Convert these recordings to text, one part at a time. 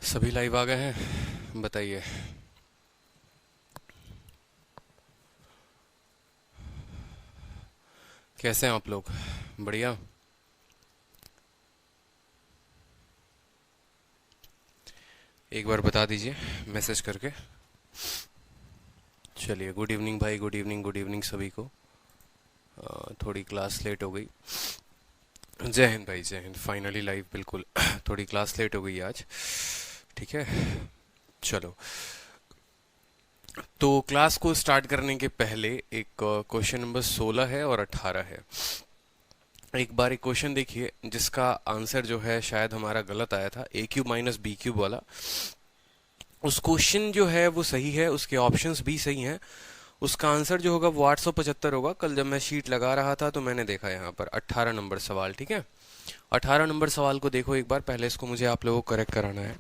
सभी लाइव आ गए हैं, बताइए। कैसे हैं आप लोग? बढ़िया। एक बार बता दीजिए मैसेज करके। चलिए, गुड इवनिंग भाई, गुड इवनिंग, गुड इवनिंग सभी को। थोड़ी क्लास लेट हो गई। जय हिंद भाई, जय हिंद। फाइनली लाइव, बिल्कुल। थोड़ी क्लास लेट हो गई आज, ठीक है। चलो, तो क्लास को स्टार्ट करने के पहले एक क्वेश्चन नंबर 16 है और 18 है। एक बार एक क्वेश्चन देखिए जिसका आंसर जो है शायद हमारा गलत आया था, ए क्यूब माइनस बी क्यूब वाला। उस क्वेश्चन जो है वो सही है, उसके ऑप्शंस भी सही हैं। उसका आंसर जो होगा वो 875 होगा। कल जब मैं शीट लगा रहा था तो मैंने देखा यहाँ पर 18 नंबर सवाल, ठीक है। 18 नंबर सवाल को देखो एक बार, पहले इसको मुझे आप लोगों को करेक्ट कराना है,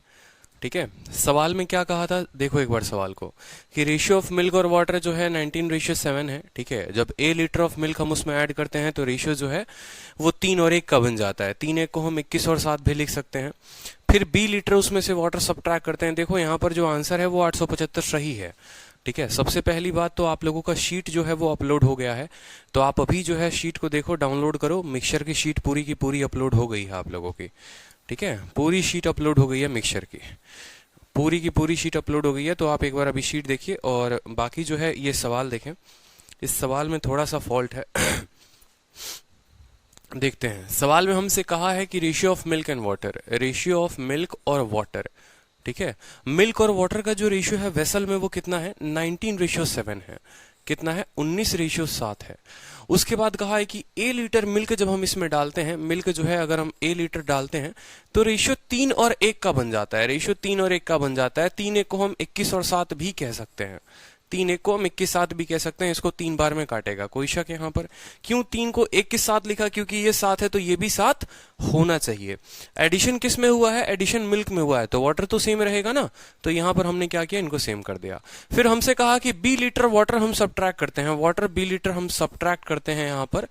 ठीक है। सवाल में क्या कहा था, देखो एक बार सवाल को, कि रेशियो ऑफ मिल्क और वाटर जो है 19:7 है, ठीक है। जब ए लीटर ऑफ मिल्क हम उसमें ऐड करते हैं तो रेशियो जो है वो 3 और 1 का बन जाता है। 3 1 को हम 21 और 7 भी लिख सकते हैं। फिर बी लीटर उसमें से वाटर सब्ट्रैक्ट करते हैं। देखो यहाँ पर जो आंसर है वो 875 सही है, ठीक है। सबसे पहली बात तो आप लोगों का शीट जो है वो अपलोड हो गया है, तो आप अभी जो है शीट को देखो, डाउनलोड करो। मिक्सचर की शीट पूरी की पूरी अपलोड हो गई है आप लोगों की, ठीक है। पूरी शीट अपलोड हो गई है, मिक्सचर की पूरी की पूरी शीट अपलोड हो गई है। तो आप एक बार अभी शीट देखिए और बाकी जो है ये सवाल देखें। इस सवाल में थोड़ा सा फॉल्ट है। देखते हैं। सवाल में हमसे कहा है कि ratio of milk and water, ratio of milk और वाटर, ठीक है। मिल्क और वाटर का जो रेशियो है वेसल में वो कितना है, 19:7 है। कितना है, 19:7 है। उसके बाद कहा है कि ए लीटर मिल्क जब हम इसमें डालते हैं, मिल्क जो है अगर हम ए लीटर डालते हैं तो रेशियो 3 और 1 का बन जाता है। रेशियो 3 और 1 का बन जाता है। 3 1 को हम 21 और 7 भी कह सकते हैं। 3 1 को हम 21 7 भी कह सकते हैं। इसको 3 बार में काटेगा, कोई शक यहाँ पर? क्यों 3 को 1 के साथ लिखा, क्योंकि ये 7 है तो ये भी 7 होना चाहिए। एडिशन किस में हुआ है, एडिशन मिल्क में हुआ है, तो वाटर तो सेम रहेगा ना। तो यहाँ पर हमने क्या किया, इनको सेम कर दिया। फिर हमसे कहा कि बी लीटर वाटर हम सब्ट्रैक्ट करते हैं, वाटर बी लीटर हम सब्ट्रैक्ट करते हैं यहाँ पर,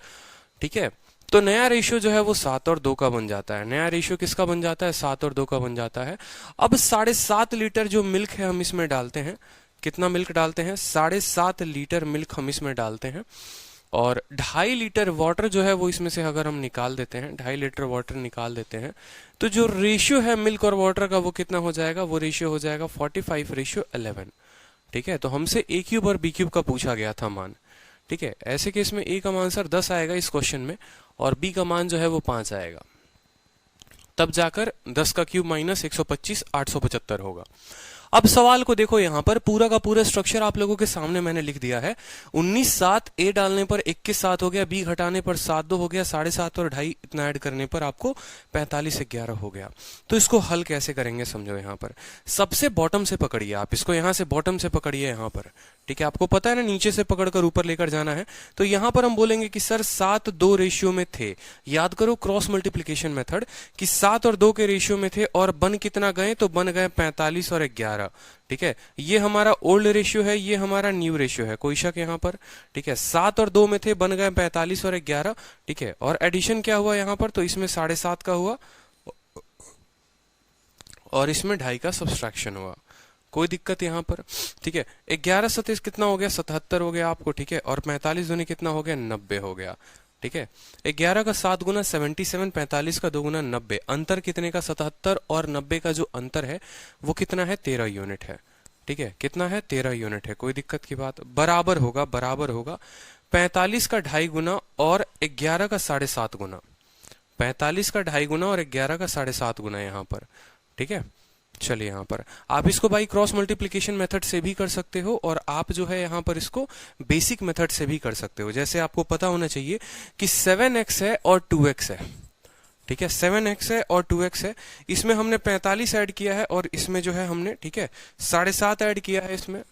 ठीक है। तो नया रेशियो जो है वो 7 और 2 का बन जाता है। नया रेशियो किसका बन जाता है, 7 और 2 का बन जाता है। अब 7.5 लीटर जो मिल्क है हम इसमें डालते हैं। कितना मिल्क डालते हैं, 7.5 लीटर मिल्क हम इसमें डालते हैं। और 2.5 लीटर वाटर जो है वो इसमें से अगर हम निकाल देते हैं, 2.5 लीटर वाटर निकाल देते हैं, तो जो रेशियो है मिल्क और वाटर का वो कितना हो जाएगा, वो रेशियो हो जाएगा 45:11, ठीक है। तो हमसे ए क्यूब और बी क्यूब का पूछा गया था मान, ठीक है। ऐसे केस में ए का आंसर 10 आएगा इस क्वेश्चन में, और बी का मान जो है वो 5 आएगा। तब जाकर 10 का क्यूब माइनस 125 875 होगा। अब सवाल को देखो, यहां पर पूरा का पूरा स्ट्रक्चर आप लोगों के सामने मैंने लिख दिया है। 19 7 ए डालने पर 21 7 हो गया, बी घटाने पर 7 2 हो गया, 7.5 और 2.5 इतना ऐड करने पर आपको 45 11 हो गया। तो इसको हल कैसे करेंगे समझो। यहाँ पर सबसे बॉटम से पकड़िए आप इसको, यहां से बॉटम से पकड़िए यहाँ पर, ठीक है। आपको पता है ना नीचे से पकड़कर ऊपर लेकर जाना है। तो यहां पर हम बोलेंगे कि सर 7 2 रेशियो में थे। याद करो क्रॉस मल्टीप्लीकेशन मेथड, कि 7 और 2 के रेशियो में थे और बन कितना गए, तो बन गए 45 और 11, ठीक है। ये हमारा ओल्ड रेशियो है, ये हमारा न्यू रेशियो है, कोई शक यहाँ पर, ठीक है। 7 और 2 में थे, बन गए 45 और 11, ठीक है। और एडिशन क्या हुआ यहाँ पर, तो इसमें 7.5 का हुआ और इसमें 2.5 का सब्सट्रैक्शन हुआ, कोई दिक्कत यहाँ पर, ठीक है। 11 27 कितना हो गया, 77 हो गया आपको, ठीक है। और 45 दूनी कितना हो गया, 90 हो गया, ठीक है। 11 का 7 गुना 77, 45 का 2 गुना 90, अंतर कितने का, 77 और 90 का जो अंतर है वो कितना है, 13 यूनिट है, ठीक है। कितना है, 13 यूनिट है, कोई दिक्कत की बात। बराबर होगा, बराबर होगा 45 का 2.5 गुना और 11 का 7.5 गुना, 45 का 2.5 गुना और 11 का 7.5 गुना यहाँ पर, ठीक है। चलिए यहाँ पर आप इसको भाई क्रॉस मल्टीप्लिकेशन मेथड से भी कर सकते हो, और आप जो है यहाँ पर इसको बेसिक मेथड से भी कर सकते हो। जैसे आपको पता होना चाहिए कि 7x है और 2x है, ठीक है। 7x है और 2x है, इसमें हमने 45 ऐड किया है और इसमें जो है हमने, ठीक है, 7.5 ऐड किया है, इसमें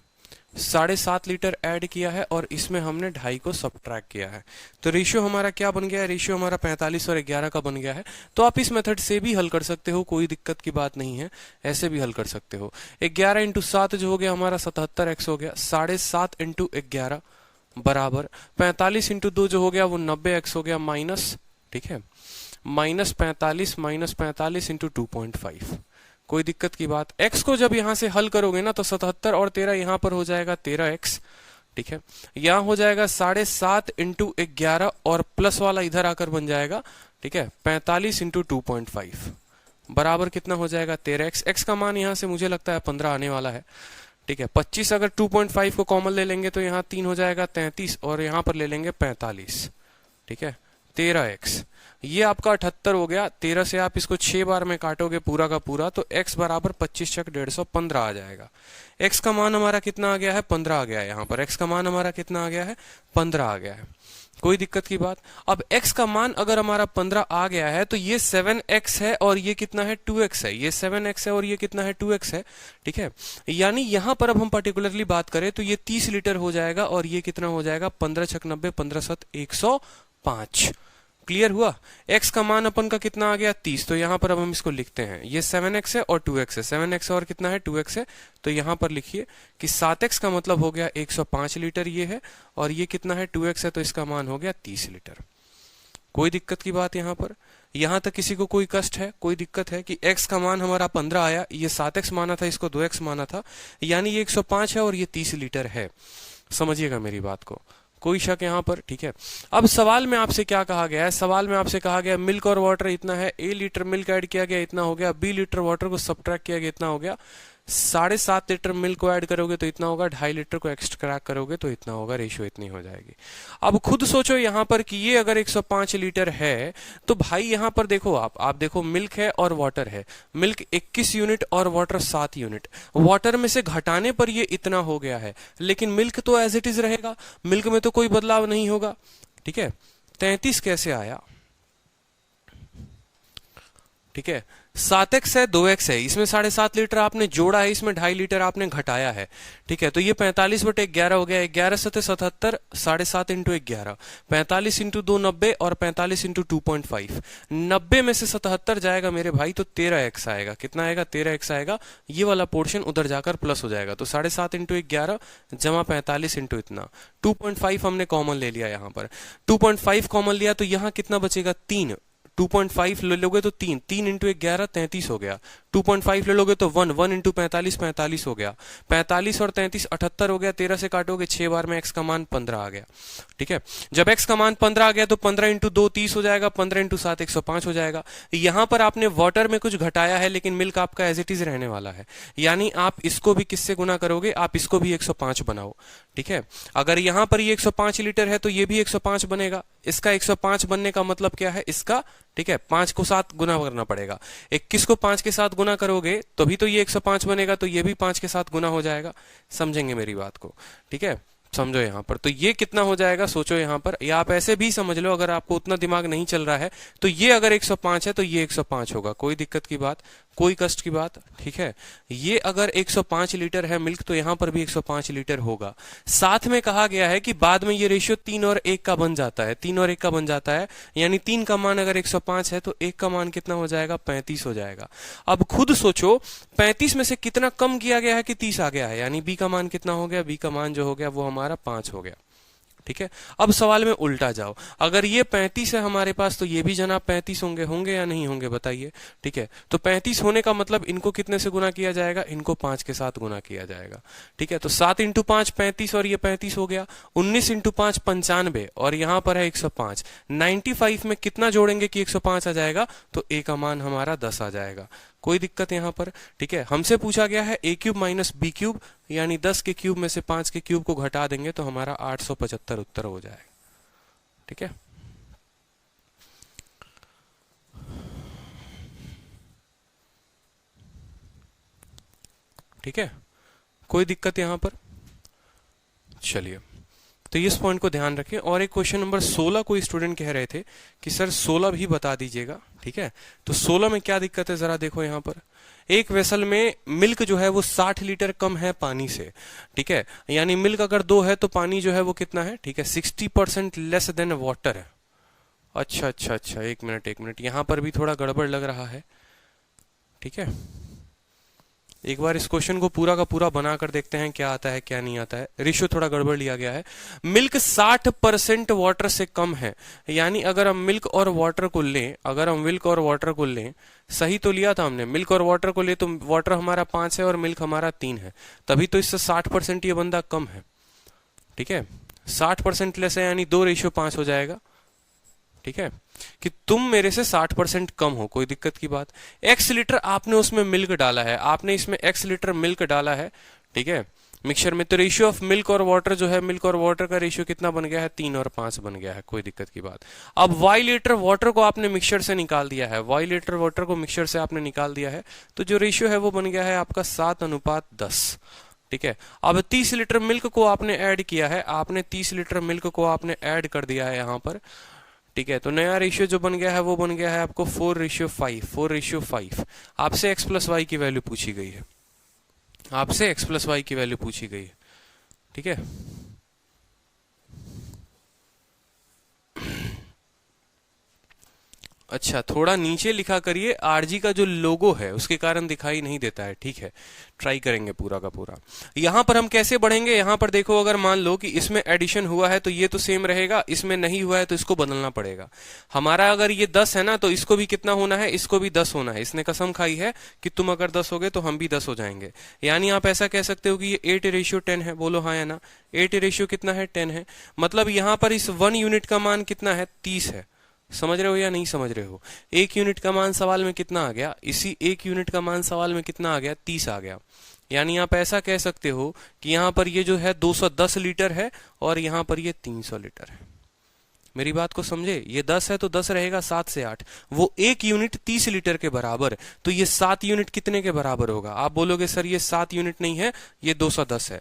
7.5 लीटर ऐड किया है और इसमें हमने 2.5 को सब्ट्रैक्ट किया है। तो रेशियो हमारा क्या बन गया है, रेशियो हमारा 45 और 11 का बन गया है। तो आप इस मेथड से भी हल कर सकते हो, कोई दिक्कत की बात नहीं है, ऐसे भी हल कर सकते हो। 11 × 7 जो हो गया हमारा 77x हो गया, 7.5 × 11 बराबर 45 × 2 जो हो गया वो 90x हो गया, माइनस, ठीक है, -45 × 2.5, कोई दिक्कत की बात? x को जब यहां से हल करोगे ना तो 77 और 13 यहां पर हो जाएगा 13x, ठीक है। यहां हो जाएगा 7.5 इंटू 11 और प्लस वाला इधर आकर बन जाएगा, ठीक है, 45 इंटू 2.5 बराबर कितना हो जाएगा 13x। x का मान यहां से मुझे लगता है 15 आने वाला है, ठीक है। 25 अगर 2.5 को कॉमन ले लेंगे तो यहाँ 3 हो जाएगा 33 और यहाँ पर ले लेंगे 45, ठीक है। 13x ये आपका 78 हो गया। 13 से आप इसको 6 बार में काटोगे पूरा का पूरा तो x बराबर 25 छक 150 15 आ जाएगा। x का मान हमारा कितना आ गया है 15 आ गया है। यहाँ पर x का मान हमारा कितना आ गया है 15 आ गया है। कोई दिक्कत की बात? अब x का मान अगर हमारा 15 आ गया है तो ये 7x है और ये कितना है 2x है। ये 7x है और ये कितना है 2x है, ठीक है। यानी यहां पर अब हम पर्टिकुलरली बात करें तो ये 30 लीटर हो जाएगा और ये कितना हो जाएगा 15 छक 90 15 7 105। क्लियर हुआ? x का मान अपन का कितना आ गया 30। तो यहां पर अब हम इसको लिखते हैं, ये 7x है और 2x है। 7x और कितना है 2x है, तो यहां पर लिखिए कि 7x का मतलब हो गया 105 लीटर ये है और ये कितना है 2x है तो इसका मान हो गया 30 लीटर। कोई दिक्कत की बात यहां पर? यहां तक किसी को कोई कष्ट है, कोई दिक्कत है कि x का मान हमारा 15 आया, ये 7x माना था, इसको 2x माना था, यानी ये 105 है और ये 30 लीटर है। समझिएगा मेरी बात को, कोई शक यहां पर, ठीक है। अब सवाल में आपसे क्या कहा गया है? सवाल में आपसे कहा गया मिल्क और वाटर इतना है, a लीटर मिल्क ऐड किया गया इतना हो गया, b लीटर वाटर को सब्ट्रैक्ट किया गया इतना हो गया, 7.5 लीटर मिल्क को ऐड करोगे तो इतना होगा, 2.5 लीटर को एक्सट्रैक्ट करोगे तो इतना होगा, रेशियो इतनी हो जाएगी। अब खुद सोचो यहां पर कि ये अगर 105 लीटर है तो भाई यहां पर देखो आप देखो मिल्क है और वाटर है। मिल्क 21 यूनिट और वाटर 7 यूनिट। वाटर में से घटाने पर ये इतना हो गया है, लेकिन मिल्क तो एज इट इज रहेगा, मिल्क में तो कोई बदलाव नहीं होगा, ठीक है। 33 कैसे आया? ठीक है, 7x है 2x है, इसमें 7.5 लीटर आपने जोड़ा है, इसमें 2.5 लीटर आपने घटाया है, ठीक है। तो ये 45/11 हो गया, 11 सते 77, 7.5 इंटू 11, 45 इंटू 2 90 और 45 इंटू 2.5, 90 में से 77 जाएगा मेरे भाई तो 13x आएगा। कितना आएगा? 13x आएगा। ये वाला पोर्शन उधर जाकर प्लस हो जाएगा, तो 7.5 इंटू 11 जमा 45 इंटू इतना 2.5 हमने कॉमन ले लिया। यहाँ पर 2.5 कॉमन लिया तो यहाँ कितना बचेगा 3, 2.5 ले लोगे तो 3, 3 इंटू 11 33 हो गया। 2.5 ले लोगे तो 1 इंटू 45 45 हो गया। 45 और 33 78 हो गया। 13 से काटोगे 6 बार में x का मान 15 आ गया, ठीक है। जब x का मान 15 आ गया तो 15 इंटू 2 30 हो जाएगा, 15 इंटू 7 105 हो जाएगा। यहां पर आपने वाटर में कुछ घटाया है लेकिन मिल्क आपका एज इट इज रहने वाला है, यानी आप इसको भी किससे गुना करोगे? आप इसको भी 105 बनाओ, ठीक है। अगर यहां पर ये 105 लीटर है तो ये भी 105 बनेगा। इसका 105 बनने का मतलब क्या है इसका? ठीक है, 5 को 7 गुना करना पड़ेगा। 21 को 5 के साथ गुना करोगे तभी तो ये 105 बनेगा, तो ये भी 5 के साथ गुना हो जाएगा। समझेंगे मेरी बात को, ठीक है। समझो यहां पर तो ये कितना हो जाएगा, सोचो यहां पर, या आप ऐसे भी समझ लो अगर आपको उतना दिमाग नहीं चल रहा है तो ये अगर 105 है तो ये 105 होगा। कोई दिक्कत की बात, कोई कष्ट की बात, ठीक है। ये अगर 105 लीटर है मिल्क तो यहां पर भी 105 लीटर होगा। साथ में कहा गया है कि बाद में ये रेशियो 3 और 1 का बन जाता है, 3 और 1 का बन जाता है, यानी 3 का मान अगर 105 है तो 1 का मान कितना हो जाएगा 35 हो जाएगा। अब खुद सोचो 35 में से कितना कम किया गया है कि 30 आ गया है, यानी बी का मान कितना हो गया? बी का मान जो हो गया वो हमारा 5 हो गया, ठीक है। अब सवाल में उल्टा जाओ, अगर ये 35 है हमारे पास तो ये भी जनाब 35 होंगे या नहीं होंगे बताइए, ठीक है। तो 35 होने का मतलब इनको कितने से गुना किया जाएगा? इनको 5 के साथ गुना किया जाएगा, ठीक है। तो 7 इंटू 5 35 और ये 35 हो गया। 19 इंटू 5 95 और यहां पर है 105। 95 में कितना जोड़ेंगे कि 105 आ जाएगा? तो ए का मान हमारा 10 आ जाएगा। कोई दिक्कत यहां पर, ठीक है। हमसे पूछा गया है a³ माइनस b³, यानी 10 के क्यूब में से 5 के क्यूब को घटा देंगे तो हमारा 875 उत्तर हो जाएगा, ठीक है। ठीक है, कोई दिक्कत यहां पर? चलिए, तो इस पॉइंट को ध्यान रखें। और एक क्वेश्चन नंबर 16 कोई स्टूडेंट कह रहे थे कि सर 16 भी बता दीजिएगा, ठीक है। तो 16 में क्या दिक्कत है जरा देखो। यहां पर एक वेसल में मिल्क जो है वो 60 लीटर कम है पानी से, ठीक है। यानी मिल्क अगर 2 है तो पानी जो है वो कितना है? ठीक है, 60% लेस देन वाटर है। अच्छा, एक मिनट, यहां पर भी थोड़ा गड़बड़ लग रहा है, ठीक है। एक बार इस क्वेश्चन को पूरा का पूरा बनाकर देखते हैं क्या आता है क्या नहीं आता है। रेशियो थोड़ा गड़बड़ लिया गया है। मिल्क 60% वाटर से कम है, यानी अगर हम मिल्क और वाटर को लें, अगर हम मिल्क और वाटर को लें, सही तो लिया था हमने, मिल्क और वाटर को ले तो वाटर हमारा 5 है और मिल्क हमारा 3 है, तभी तो इससे 60% ये बंदा कम है। ठीक है, 60% लेस है यानी 2:5 हो जाएगा। ठीक है, कि तुम मेरे से 60% कम हो, कोई दिक्कत की बात। x लीटर आपने उसमें मिल्क डाला है, आपने इसमें x लीटर मिल्क डाला है, ठीक है, मिक्सचर में। तो रेशियो ऑफ मिल्क और वाटर जो है, मिल्क और वाटर का रेशियो कितना बन गया है, 3 और 5 बन गया है, कोई दिक्कत की बात। अब y लीटर वाटर को आपने मिक्सचर से निकाल दिया है, y लीटर वाटर को मिक्सचर से आपने निकाल दिया है, तो जो रेशियो है वो बन गया है आपका 7:10। ठीक है, अब 30 लीटर मिल्क को आपने ऐड किया है, आपने 30 लीटर मिल्क को आपने ऐड कर दिया है यहाँ पर। ठीक है, तो नया रेशियो जो बन गया है वो बन गया है आपको 4:5, 4:5। आपसे x प्लस वाई की वैल्यू पूछी गई है, आपसे x प्लस वाई की वैल्यू पूछी गई है। ठीक है, अच्छा थोड़ा नीचे लिखा करिए, आरजी का जो लोगो है उसके कारण दिखाई नहीं देता है। ठीक है, ट्राई करेंगे पूरा का पूरा। यहां पर हम कैसे बढ़ेंगे, यहां पर देखो, अगर मान लो कि इसमें एडिशन हुआ है तो ये तो सेम रहेगा, इसमें नहीं हुआ है तो इसको बदलना पड़ेगा। हमारा अगर ये 10 है ना, तो इसको भी कितना होना है, इसको भी 10 होना है। इसने कसम खाई है कि तुम अगर 10 होगे तो हम भी 10 हो जाएंगे। यानी आप ऐसा कह सकते हो कि ये 8:10 है, बोलो हाँ या ना। 8 कितना है, 10 है। मतलब यहां पर इस 1 यूनिट का मान कितना है, 30 है। समझ रहे हो या नहीं समझ रहे हो। 1 यूनिट का मान सवाल में कितना आ गया, इसी 1 यूनिट का मान सवाल में कितना आ गया, 30 आ गया। यानी आप ऐसा कह सकते हो कि यहां पर ये जो है 210 लीटर है और यहां पर ये 300 लीटर है। मेरी बात को समझे, ये 10 है तो 10 रहेगा 7 से 8, वो 1 यूनिट 30 लीटर के बराबर, तो ये 7 यूनिट कितने के बराबर होगा। आप बोलोगे सर ये 7 यूनिट नहीं है, ये 210 है।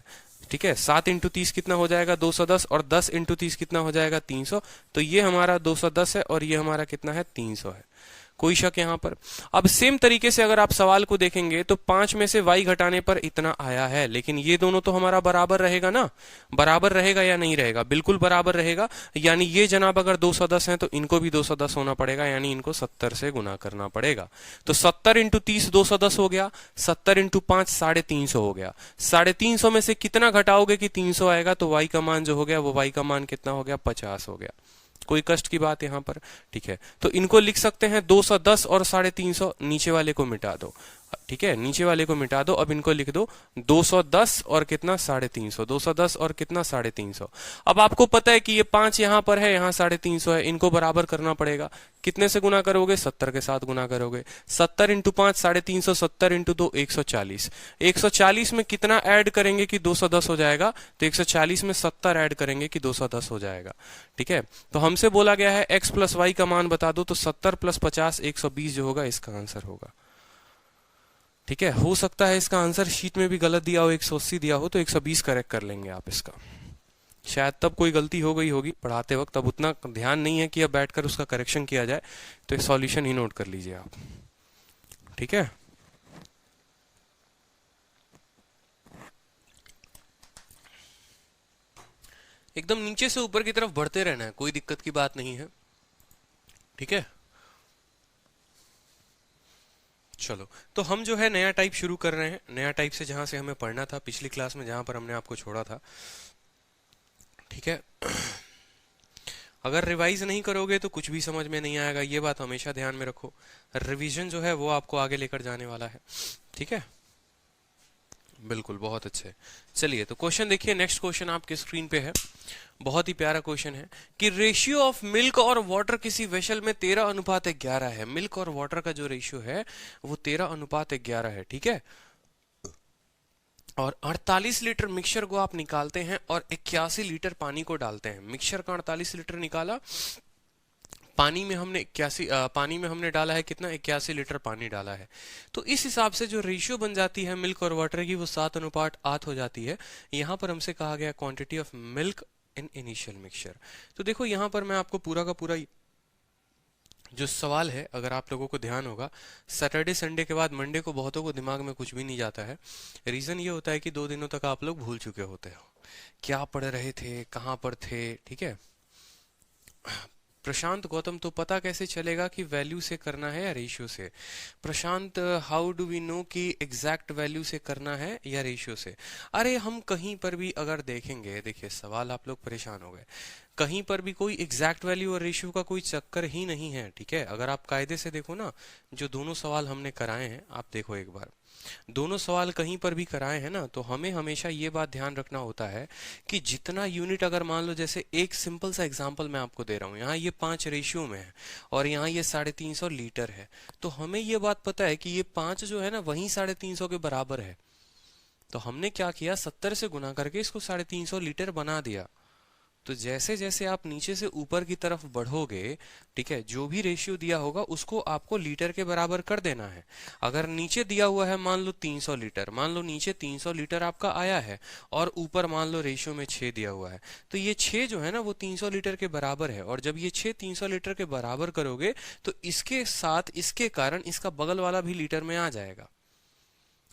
ठीक है, 7 × 30 कितना हो जाएगा, 210, और 10 × 30 कितना हो जाएगा, 300। तो ये हमारा 210 है और ये हमारा कितना है, 300 है। कोई शक यहां पर। अब सेम तरीके से अगर आप सवाल को देखेंगे तो 5 में से y घटाने पर इतना आया है, लेकिन ये दोनों तो हमारा बराबर रहेगा ना, बराबर रहेगा या नहीं रहेगा, बिल्कुल बराबर रहेगा। यानी ये जनाब अगर 210 है तो इनको भी 210 होना पड़ेगा, यानी इनको 70 से गुना करना पड़ेगा। तो 70 × 30 210 हो गया, 70 × 5 350 हो गया। 350 में से कितना घटाओगे कि 300 आएगा, तो y का मान जो हो गया वो y का मान कितना हो गया, 50 हो गया। कोई कष्ट की बात यहां पर। ठीक है, तो इनको लिख सकते हैं 210 और 350, नीचे वाले को मिटा दो। ठीक है, नीचे वाले को मिटा दो। अब इनको लिख दो 210 और कितना, 350, 210 और कितना, 350। अब आपको पता है कि ये 5 यहां पर है, यहां 350 है, इनको बराबर करना पड़ेगा। कितने से गुना करोगे, 70 के साथ गुना करोगे। 70 × 5 350, 70 × 2 140। 140 में कितना ऐड करेंगे कि 210 हो जाएगा, तो 140 में 70 ऐड करेंगे कि 210 हो जाएगा। ठीक है, तो हमसे बोला गया है x प्लस वाई का मान बता दो, तो 70 + 50 120 जो होगा इसका आंसर होगा। ठीक है, हो सकता है इसका आंसर शीट में भी गलत दिया हो, 180 दिया हो, तो 120 करेक्ट कर लेंगे आप इसका। शायद तब कोई गलती हो गई होगी पढ़ाते वक्त, अब उतना ध्यान नहीं है कि अब बैठकर उसका करेक्शन किया जाए, तो एक सॉल्यूशन ही नोट कर लीजिए आप। ठीक है, एकदम नीचे से ऊपर की तरफ बढ़ते रहना है, कोई दिक्कत की बात नहीं है। ठीक है, चलो तो हम जो है नया टाइप शुरू कर रहे हैं, नया टाइप से जहां से हमें पढ़ना था पिछली क्लास में, जहां पर हमने आपको छोड़ा था। ठीक है, अगर रिवाइज नहीं करोगे तो कुछ भी समझ में नहीं आएगा, ये बात हमेशा ध्यान में रखो। रिवीजन जो है वो आपको आगे लेकर जाने वाला है। ठीक है, बिल्कुल, बहुत अच्छे। चलिए तो क्वेश्चन देखिए, नेक्स्ट क्वेश्चन आपके स्क्रीन पे है, बहुत ही प्यारा क्वेश्चन है कि रेशियो ऑफ मिल्क और वाटर किसी वेसल में 13:11 है। मिल्क और वाटर का जो रेशियो है वो 13:11 है। ठीक है, और 48 लीटर मिक्सचर को आप निकालते हैं और 81 लीटर पानी को डालते हैं। मिक्सचर का 48 लीटर निकाला, पानी में हमने डाला है कितना, 81 लीटर पानी डाला है। तो इस हिसाब से जो रेशियो बन जाती है मिल्क और वाटर की, वो 7:8 हो जाती है। यहां पर हमसे कहा गया quantity of milk in initial mixture. तो देखो यहां पर मैं आपको पूरा का पूरा जो सवाल है, अगर आप लोगों को ध्यान होगा, सैटरडे संडे के बाद मंडे को बहुतों को दिमाग में कुछ भी नहीं जाता है। रीजन ये होता है कि 2 दिनों तक आप लोग भूल चुके होते हो क्या पढ़ रहे थे, कहां पर थे। ठीक है, प्रशांत गौतम, तो पता कैसे चलेगा कि वैल्यू से करना है या रेशियो से? प्रशांत, हाउ डू वी नो कि एग्जैक्ट वैल्यू से करना है या रेशियो से? अरे हम कहीं पर भी अगर देखेंगे, देखिए सवाल आप लोग परेशान हो गए, कहीं पर भी कोई एग्जैक्ट वैल्यू और रेशियो का कोई चक्कर ही नहीं है, ठीक है। अगर आप कायदे से देखो ना, जो दोनों सवाल हमने कराए हैं, आप देखो एक बार, दोनों सवाल कहीं पर भी कराए हैं ना, तो हमें हमेशा ये बात ध्यान रखना होता है कि जितना यूनिट, अगर मान लो जैसे एक सिंपल सा एग्जांपल मैं आपको दे रहा हूँ, यहाँ ये 5 रेशियो में है और यहाँ ये 350 लीटर है, तो हमें ये बात पता है कि ये 5 जो है ना वही 350 के बराबर है। तो हमने क्या किया, 70 से गुना करके इसको 350 लीटर बना दिया। तो जैसे जैसे आप नीचे से ऊपर की तरफ बढ़ोगे, ठीक है, जो भी रेशियो दिया होगा उसको आपको लीटर के बराबर कर देना है। अगर नीचे दिया हुआ है मान लो 300 लीटर, मान लो नीचे 300 लीटर आपका आया है और ऊपर मान लो रेशियो में 6 दिया हुआ है, तो ये 6 जो है ना वो 300 लीटर के बराबर है। और जब ये 6 300 लीटर के बराबर करोगे तो इसके साथ, इसके कारण इसका बगल वाला भी लीटर में आ जाएगा,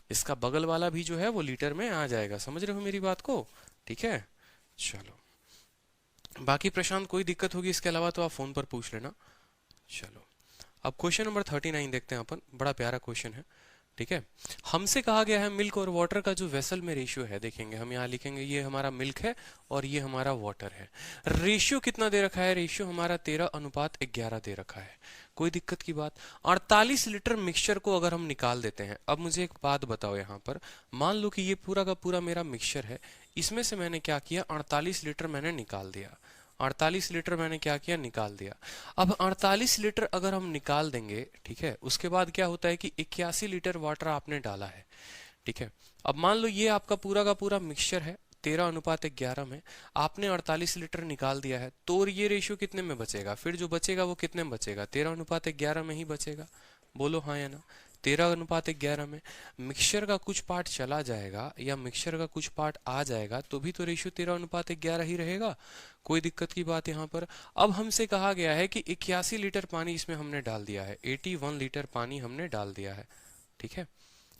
इसका बगल वाला भी जो है वो लीटर में आ जाएगा। समझ रहे हो मेरी बात को? ठीक है, चलो बाकी प्रशांत कोई दिक्कत होगी इसके अलावा तो आप फोन पर पूछ लेना। चलो अब क्वेश्चन नंबर 39 देखते हैं अपन, बड़ा प्यारा क्वेश्चन है, ठीक है। हमसे कहा गया है मिल्क और वाटर का जो वेसल में रेशियो है, देखेंगे हम यहाँ लिखेंगे ये हमारा मिल्क है और ये हमारा वाटर है। रेशियो कितना दे रखा है? रेशियो हमारा 13:11 दे रखा है। कोई दिक्कत की बात? 48 लीटर मिक्सचर को अगर हम निकाल देते हैं, अब मुझे एक बात बताओ, यहाँ पर मान लो कि ये पूरा का पूरा मेरा मिक्सचर है, इसमें से मैंने क्या किया, 48 लीटर मैंने निकाल दिया, 48 लीटर मैंने क्या किया, निकाल दिया। अब 48 लीटर अगर हम निकाल देंगे, ठीक है, उसके बाद क्या होता है कि 81 लीटर वाटर आपने डाला है, ठीक है। अब मान लो ये आपका पूरा का पूरा मिक्सचर है, 13:11 में आपने 48 लीटर निकाल दिया है, तो ये रेशियो कितने में बचेगा? फिर जो बचेगा वो कितने में बचेगा? 13:11 में ही बचेगा। बोलो हाँ या ना? 13:11 में मिक्सचर का कुछ पार्ट चला जाएगा या मिक्सचर का कुछ पार्ट आ जाएगा तो भी तो रेशियो 13:11 ही रहेगा। कोई दिक्कत की बात यहाँ पर? अब हमसे कहा गया है कि 81 लीटर पानी इसमें हमने डाल दिया है, 81 लीटर पानी हमने डाल दिया है, ठीक है,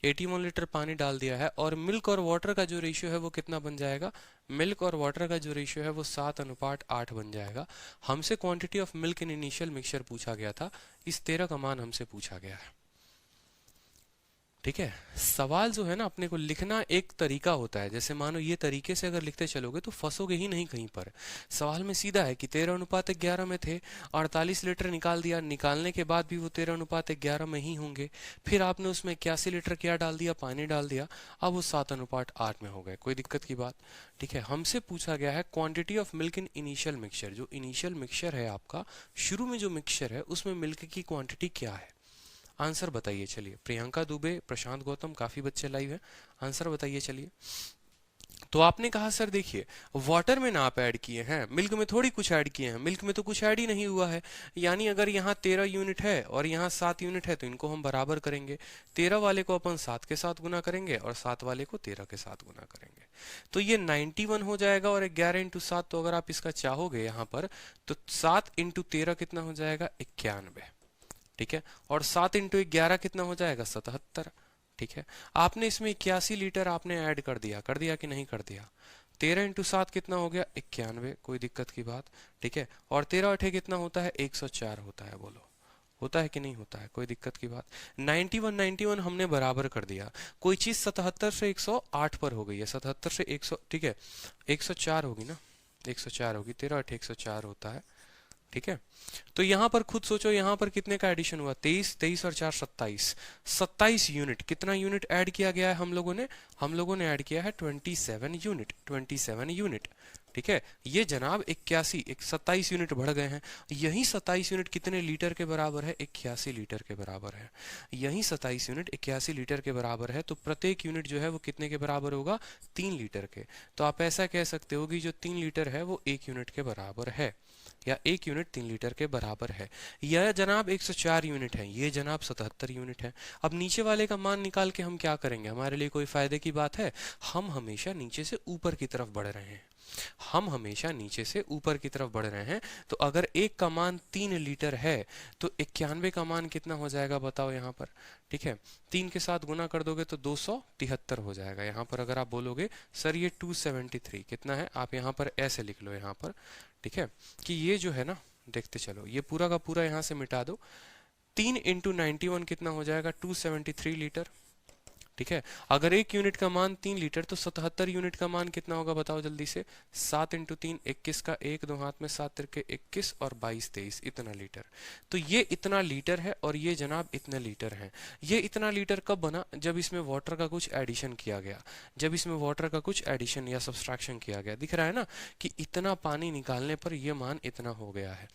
81 लीटर पानी डाल दिया है। और मिल्क और वाटर का जो रेशियो है वो कितना बन जाएगा? मिल्क और वाटर का जो रेशियो है वो 7:8 बन जाएगा। हमसे quantity of milk in initial mixture पूछा गया था, इस 13 का मान हमसे पूछा गया है, ठीक है। सवाल जो है ना अपने को लिखना एक तरीका होता है, जैसे मानो ये तरीके से अगर लिखते चलोगे तो फंसोगे ही नहीं कहीं पर। सवाल में सीधा है कि 13:11 में थे, 48 लीटर निकाल दिया, निकालने के बाद भी वो 13:11 में ही होंगे, फिर आपने उसमें 81 लीटर क्या डाल दिया, पानी डाल दिया, अब वो 7:8 में हो गए। कोई दिक्कत की बात? ठीक है। हमसे पूछा गया है quantity of milk in initial mixture, जो इनिशियल मिक्सचर है आपका, शुरू में जो मिक्सचर है उसमें मिल्क की क्वांटिटी क्या है? आंसर बताइए। चलिए प्रियंका दुबे, प्रशांत गौतम, काफी बच्चे लाइव हैं, आंसर बताइए। चलिए, तो आपने कहा सर देखिए वाटर में ना आप ऐड किए हैं, मिल्क में थोड़ी कुछ ऐड किए हैं, मिल्क में तो कुछ ऐड ही नहीं हुआ है, यानी अगर यहाँ 13 यूनिट है और यहाँ 7 यूनिट है तो इनको हम बराबर करेंगे, 13 वाले को अपन 7 के साथ गुना करेंगे और 7 वाले को 13 के साथ गुना करेंगे, तो ये 91 हो जाएगा। और 11 इंटू 7, तो अगर आप इसका चाहोगे यहाँ पर तो 7 इंटू 13 कितना हो जाएगा? 91, ठीक है। और 7 इंटू 11 कितना हो जाएगा? 77, ठीक है। आपने इसमें 81 लीटर आपने ऐड कर दिया कि नहीं कर दिया? 13 इंटू 7 कितना हो गया? 91, कोई दिक्कत की बात? ठीक है। और 13 अठे कितना होता है? 104 होता है। बोलो होता है कि नहीं होता है? कोई दिक्कत की बात? 91 हमने बराबर कर दिया, कोई चीज 77 से 108 पर हो गई है, 77 से 100, ठीक है, 104 होगी ना, 104 होगी, 13 अठे 104 होता है, ठीक है। तो यहां पर खुद सोचो, यहां पर कितने का एडिशन हुआ? 23, 23 और 4 27, 27 यूनिट। कितना यूनिट ऐड किया गया है हम लोगों ने ऐड किया है 27 यूनिट, 27 यूनिट, ठीक है। ये जनाब 27 यूनिट बढ़ गए हैं। यही 27 यूनिट कितने लीटर के बराबर है? 81 लीटर के बराबर है। यही 27 यूनिट 81 लीटर के बराबर है, तो प्रत्येक यूनिट जो है वो कितने के बराबर होगा? 3 लीटर के। तो आप ऐसा कह सकते हो कि जो 3 लीटर है वो 1 यूनिट के बराबर है, या 1 यूनिट 3 लीटर के बराबर है। यह जनाब 104 यूनिट है, ये जनाब 77 यूनिट है। अब नीचे वाले का मान निकाल के हम क्या करेंगे? हमारे लिए कोई फायदे की बात है? हम हमेशा नीचे से ऊपर की तरफ बढ़ रहे हैं, हम हमेशा नीचे से ऊपर की तरफ बढ़ रहे हैं। तो अगर एक का मान 3 लीटर है तो 91 का मान कितना हो जाएगा बताओ यहाँ पर? ठीक है, 3 के साथ गुना कर दोगे तो 273 हो जाएगा। यहाँ पर अगर आप बोलोगे सर ये 273 कितना है, आप यहाँ पर ऐसे लिख लो यहाँ पर, ठीक है, कि ये जो है ना देखते चलो, ये पूरा का पूरा यहाँ से मिटा दो। 3 इंटू 91 कितना हो जाएगा? 273 लीटर। ठीक है, अगर एक यूनिट का मान 3 लीटर तो 77 यूनिट का मान कितना होगा बताओ जल्दी से? 7 इंटू 3 21 का, एक दो हाथ में 7 तिरके 21 और 22 23, इतना लीटर। तो ये इतना लीटर है और ये जनाब इतने लीटर है। ये इतना लीटर कब बना? जब इसमें वाटर का कुछ एडिशन किया गया, जब इसमें वाटर का कुछ एडिशन या सब्सट्रैक्शन किया गया। दिख रहा है ना कि इतना पानी निकालने पर यह मान इतना हो गया है।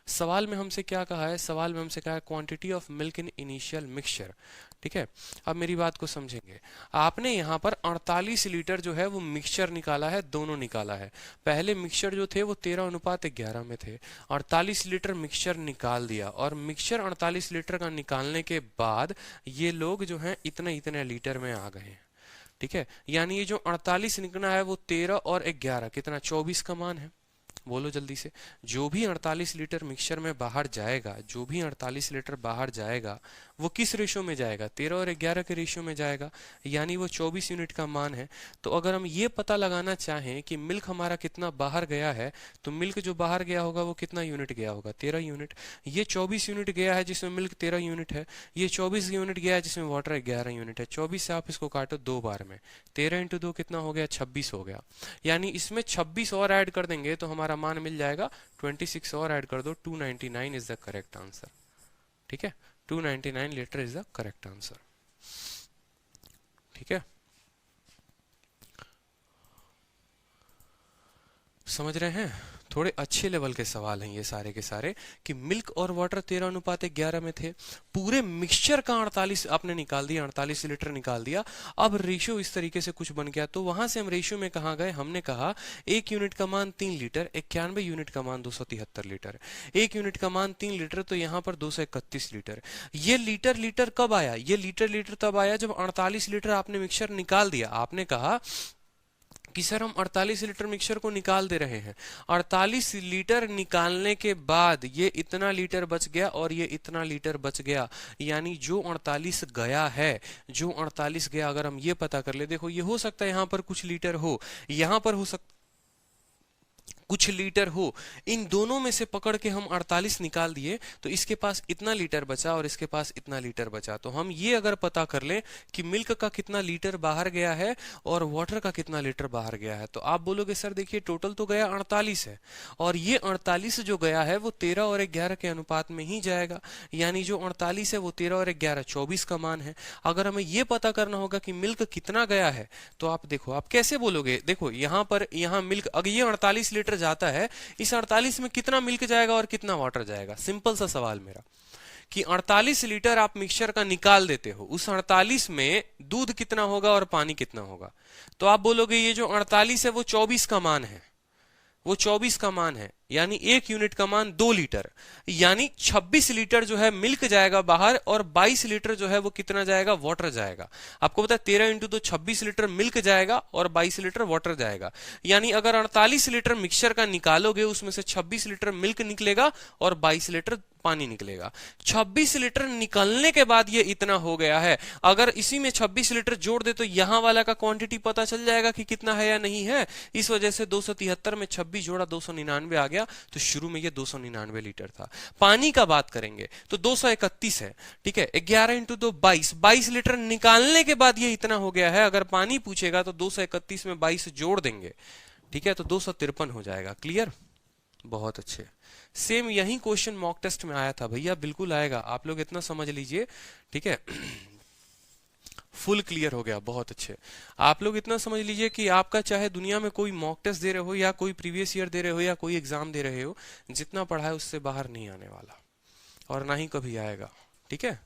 सवाल में हमसे क्या कहा है? सवाल में हमसे कहा है quantity of milk in initial mixture. ठीक है, अब मेरी बात को समझेंगे। आपने यहाँ पर 48 लीटर जो है वो मिक्सचर निकाला है, दोनों निकाला है। पहले मिक्सचर जो थे वो 13:11 में थे। 48 लीटर मिक्सचर निकाल दिया और मिक्सचर 48 लीटर का निकालने के बाद ये लोग जो हैं इतने इतने लीटर में आ गए हैं। ठीक है, यानी ये जो 48 निकला है वो 13 और 11 कितना? 24 का मान है। बोलो जल्दी से, जो भी 48 लीटर मिक्सचर में बाहर जाएगा, जो भी 48 लीटर बाहर जाएगा वो किस रेशो में जाएगा? 13 और 11 के रेशो में जाएगा, यानी वो 24 यूनिट का मान है। तो अगर हम ये पता लगाना चाहें कि मिल्क हमारा कितना बाहर गया है, तो मिल्क जो बाहर गया होगा वो कितना यूनिट गया होगा? 13 यूनिट। ये 24 यूनिट गया है जिसमें मिल्क 13 यूनिट है, ये 24 यूनिट गया है जिसमें वाटर 11 यूनिट है। 24 से आप इसको काटो 2 बार में, 13 इंटू 2 कितना हो गया? 26 हो गया। यानी इसमें 26 और ऐड कर देंगे तो हमारा मान मिल जाएगा 26 और ऐड कर दो, 299 इज द करेक्ट आंसर। ठीक है, 299 litre is the correct answer. ठीक है, समझ रहे हैं? थोड़े अच्छे लेवल के सवाल हैं ये सारे के सारे कि मिल्क और वाटर 13:11 में थे। पूरे मिक्सचर का 48 आपने निकाल दिया, 48 लीटर निकाल दिया। अब रेशियो इस तरीके से कुछ बन गया, तो वहां से हम रेशियो में कहाँ गए? हमने कहा एक यूनिट का मान 3 लीटर, 91 यूनिट का मान 273 लीटर, एक यूनिट का मान 3 लीटर तो यहाँ पर 231 लीटर। ये लीटर लीटर कब आया? ये लीटर लीटर तब आया जब 48 लीटर आपने मिक्सचर निकाल दिया। आपने कहा कि सर हम 48 लीटर मिक्सचर को निकाल दे रहे हैं, 48 लीटर निकालने के बाद ये इतना लीटर बच गया और ये इतना लीटर बच गया, यानी जो 48 गया है, जो 48 गया, अगर हम ये पता कर ले, देखो ये हो सकता है यहाँ पर कुछ लीटर हो, यहाँ पर हो सकता कुछ लीटर हो, इन दोनों में से पकड़ के हम 48 निकाल दिए तो इसके पास इतना लीटर बचा और इसके पास इतना लीटर बचा। तो हम ये अगर पता कर लें कि मिल्क का कितना लीटर बाहर गया है और वाटर का कितना लीटर बाहर गया है, तो आप बोलोगे सर देखिए टोटल तो गया 48 है और ये 48 जो गया है वो 13 और 11 के अनुपात में ही जाएगा, यानी जो 48 है वो 13 और 11 24 का मान है। अगर हमें ये पता करना होगा कि मिल्क कितना गया है तो आप देखो आप कैसे बोलोगे? देखो यहाँ मिल्क, अगर ये 48 लीटर जाता है, इस 48 में कितना मिल्क जाएगा और कितना वाटर जाएगा? सिंपल सा सवाल मेरा कि 48 लीटर आप मिक्सचर का निकाल देते हो, उस 48 में दूध कितना होगा और पानी कितना होगा? तो आप बोलोगे ये जो 48 है वो 24 का मान है, वो 24 का मान है, यानी एक यूनिट का मान 2 लीटर, यानी 26 लीटर जो है मिल्क जाएगा बाहर और 22 लीटर जो है वो कितना जाएगा? वाटर जाएगा। आपको पता है 13 इंटू 2 26 लीटर मिल्क जाएगा और 22 लीटर वाटर जाएगा, यानी अगर 48 लीटर मिक्सचर का निकालोगे उसमें से 26 लीटर मिल्क निकलेगा और 22 लीटर पानी निकलेगा। 26 लीटर निकलने के बाद ये इतना हो गया है, अगर इसी में 26 लीटर जोड़ दे तो यहां वाला का क्वांटिटी पता चल जाएगा कि कितना है या नहीं है। इस वजह से 273 में 26 जोड़ा 299 आ गया, तो शुरू में ये 299 लीटर था। पानी का बात करेंगे तो 231 है, ठीक है, 11 इंटू 2 22 लीटर निकालने के बाद ये इतना हो गया है। अगर पानी पूछेगा तो 231 में 22 जोड़ देंगे, ठीक है, तो 253 हो जाएगा। क्लियर? बहुत अच्छे। सेम यही क्वेश्चन मॉक टेस्ट में आया था भैया, बिल्कुल आएगा, आप लोग इतना समझ लीजिए, ठीक है। फुल क्लियर हो गया, बहुत अच्छे। आप लोग इतना समझ लीजिए कि आपका चाहे दुनिया में कोई मॉक टेस्ट दे रहे हो या कोई प्रीवियस ईयर दे रहे हो या कोई एग्जाम दे रहे हो, जितना पढ़ा है उससे बाहर नहीं आने वाला और ना ही कभी आएगा, ठीक है।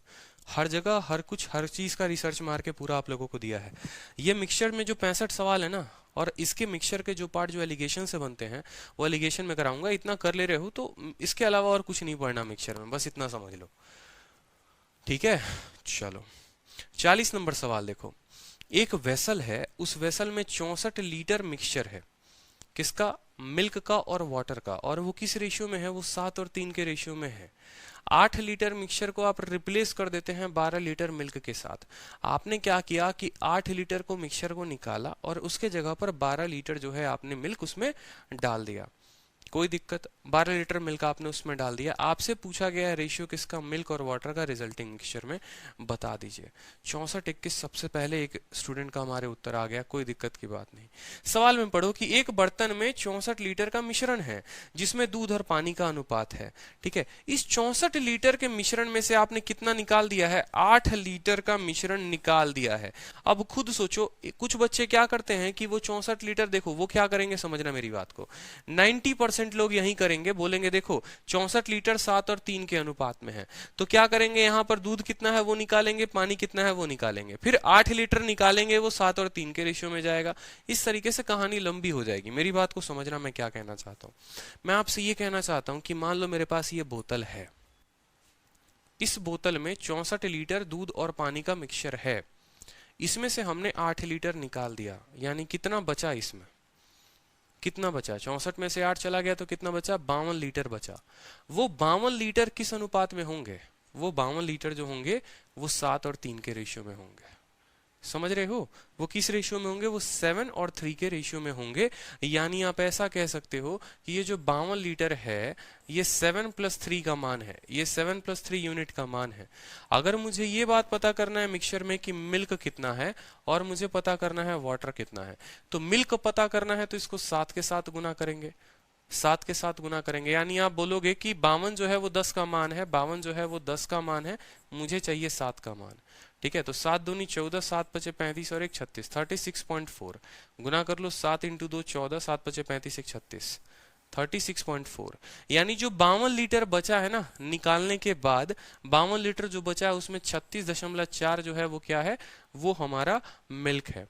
हर जगह हर कुछ हर चीज का रिसर्च मार के पूरा आप लोगों को दिया है। ये मिक्सचर में जो 65 सवाल है ना, और इसके मिक्सचर के जो पार्ट जो एलिगेशन से बनते हैं वो एलिगेशन में कराऊंगा। इतना कर ले रहे हो तो इसके अलावा और कुछ नहीं पढ़ना मिक्सचर में, बस इतना समझ लो, ठीक है। चलो 40 नंबर सवाल देखो। एक वेसल है, उस वेसल में 64 लीटर मिक्सचर है, किसका? मिल्क का और वाटर का, और वो किस रेशियो में है? वो 7 और 3 के रेशियो में है। 8 लीटर मिक्सचर को आप रिप्लेस कर देते हैं 12 लीटर मिल्क के साथ। आपने क्या किया कि 8 लीटर को मिक्सचर को निकाला और उसके जगह पर 12 लीटर जो है आपने मिल्क उसमें डाल दिया, कोई दिक्कत, 12 लीटर मिल्क आपने उसमें डाल दिया, आपसे पूछा गया है रेशियो किसका, मिल्क और वाटर का रिजल्टिंग मिक्सचर में, बता दीजिए। 64-21 सबसे पहले एक स्टूडेंट का हमारे उत्तर आ गया, कोई दिक्कत की बात नहीं। सवाल में पढ़ो कि एक बर्तन में 64 लीटर का मिश्रण है जिसमें दूध और पानी का अनुपात है, ठीक है। इस 64 लीटर के मिश्रण में से आपने कितना निकाल दिया है, 8 लीटर का मिश्रण निकाल दिया है। अब खुद सोचो, कुछ बच्चे क्या करते हैं कि वो 64 लीटर, देखो वो क्या करेंगे, समझना मेरी बात को, 90% लोग यही करेंगे, बोलेंगे देखो 64 लीटर 7 और 3 के अनुपात में है, तो क्या करेंगे, यहां पर दूध कितना है वो निकालेंगे, पानी कितना है वो निकालेंगे, फिर 8 लीटर निकालेंगे, वो 7 और 3 के रेशियो में जाएगा। इस तरीके से कहानी लंबी हो जाएगी। मेरी बात को समझना मैं क्या कहना चाहता हूं। मैं आपसे ये कहना चाहता हूं कि मान लो मेरे पास ये बोतल है, इस बोतल में 64 लीटर दूध और पानी का मिक्सचर है, इसमें से हमने 8 लीटर निकाल दिया, यानी कितना बचा, इसमें कितना बचा, 64 में से 8 चला गया तो कितना बचा, 52 लीटर बचा। वो 52 लीटर किस अनुपात में होंगे, वो 52 लीटर जो होंगे वो 7 और 3 के रेशियो में होंगे। समझ रहे हो, वो किस रेशियो में होंगे, वो 7 और 3 के रेशियो में होंगे। यानी आप ऐसा कह सकते हो कि ये जो 52 लीटर है ये 7+3 का मान है, ये 7+3 यूनिट का मान है। अगर मुझे ये बात पता करना है मिक्सचर में कि मिल्क कितना है और मुझे पता करना है वाटर कितना है, तो मिल्क पता करना है तो इसको 7 के साथ गुना करेंगे, 7 के साथ गुना करेंगे। यानी आप बोलोगे कि 52 जो है वो 10 का मान है, 52 जो है वो 10 का मान है, मुझे चाहिए 7 का मान, ठीक है। तो 7 दूनी 14, 7 पचे 35 और 1 36, 36.4 गुना कर लो, 7 इंटू 2 14, 7 पचे 35 1 36, 36.4। यानी जो 52 लीटर बचा है ना निकालने के बाद, 52 लीटर जो बचा है उसमें 36.4 जो है वो क्या है, वो हमारा मिल्क है,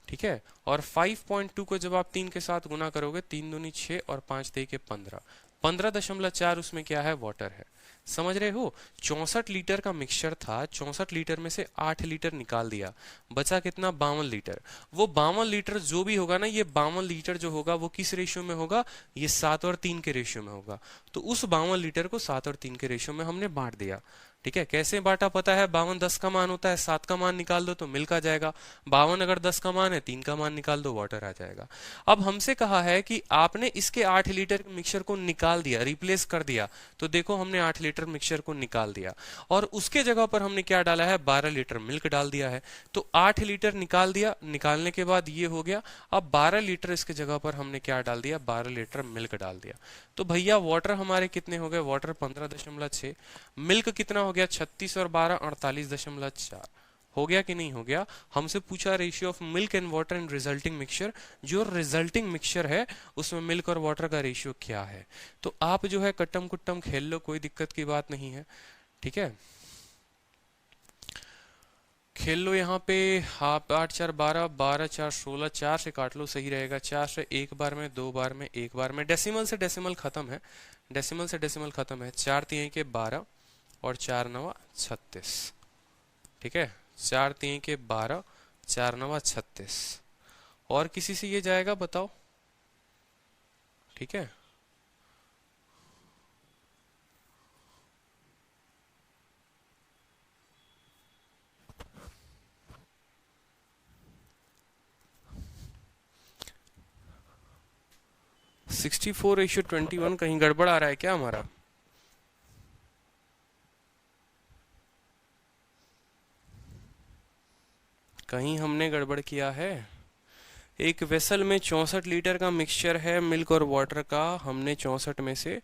ठीक है। और 5.2 को जब आप 3 के साथ गुना करोगे, 3 दूनी 6 और 5 तेईके 15, 15.4 उसमें क्या है, वाटर है। समझ रहे हो, 64 लीटर का मिक्सचर था, 64 लीटर में से 8 लीटर निकाल दिया, बचा कितना, 52 लीटर। वो 52 लीटर जो भी होगा ना, ये 52 लीटर जो होगा वो किस रेशियो में होगा, ये 7 और 3 के रेशियो में होगा। तो उस 52 लीटर को 7 और 3 के रेशियो में हमने बांट दिया, ठीक है। कैसे बांटा पता है, 52 10 का मान होता है, 7 का मान निकाल दो तो मिल्क आ जाएगा, 52 अगर 10 का मान है, 3 का मान निकाल दो, वाटर आ जाएगा। अब हमसे कहा है कि आपने इसके 8 लीटर मिक्सचर को निकाल दिया, रिप्लेस कर दिया, तो देखो हमने 8 लीटर मिक्सचर को निकाल दिया और उसके जगह पर हमने क्या डाला है, 12 लीटर मिल्क डाल दिया है। तो 8 लीटर निकाल दिया, निकालने के बाद ये हो गया, अब 12 लीटर इसके जगह पर हमने क्या डाल दिया, 12 लीटर मिल्क डाल दिया। तो भैया वाटर हमारे कितने हो गए, वाटर 15.6, मिल्क कितना हो गया, 36 और 12 48.4 हो गया कि नहीं हो गया। हमसे पूछा ratio of milk and water in resulting mixture, जो रिजल्टिंग मिक्सचर है उसमें मिल्क और वाटर का रेशियो क्या है। तो आप जो है कट्टम कुट्टम खेल लो, कोई दिक्कत की बात नहीं है, ठीक है, खेल लो यहाँ पे। आप 8 4 12, 12 4 16, 4 से काट लो सही रहेगा, 4 से एक बार में, 2 बार में, एक बार में, डेसिमल से डेसिमल खत्म है, डेसिमल से डेसिमल खत्म है, 4 3 के 12 और 4 9 36, ठीक है, 4 3 के 12, 4 9 36। और किसी से ये जाएगा बताओ, ठीक है। सिक्सटी 64:21 कहीं गड़बड़ आ रहा है क्या हमारा, कहीं हमने गड़बड़ किया है। एक वेसल में 64 लीटर का मिक्सचर है मिल्क और वाटर का, हमने 64 में से,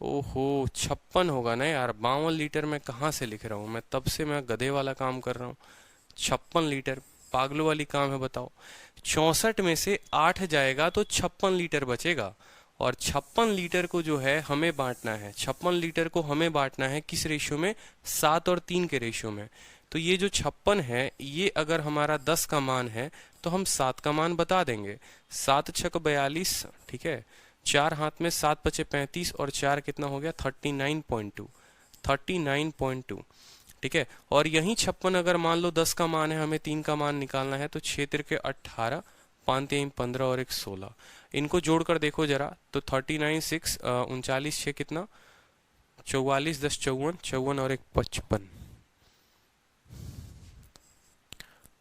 ओहो 56 होगा ना यार, 52 लीटर मैं कहाँ से लिख रहा हूँ, मैं तब से मैं गधे वाला काम कर रहा हूँ। 56 लीटर पागलों वाली काम है, बताओ। 64 में से 8 जाएगा तो 56 लीटर बचेगा, और 56 लीटर को जो है हमें बांटना है, 56 लीटर को हमें बांटना है किस रेशियो में, 7 और 3 के रेशियो में। तो ये जो 56 है, ये अगर हमारा 10 का मान है तो हम 7 का मान बता देंगे, 7 छक 42, ठीक है, 4 हाथ में, 7 पचे 35 और 4 कितना हो गया, 39.2, 39.2, ठीक है। और यही 56 अगर मान लो 10 का मान है, हमें 3 का मान निकालना है, तो 6 तिरके 18, 5 3 15 और 1 16, इनको जोड़कर देखो जरा, तो 39 6 39 6 कितना, 44 10 54, 54 और 1 55,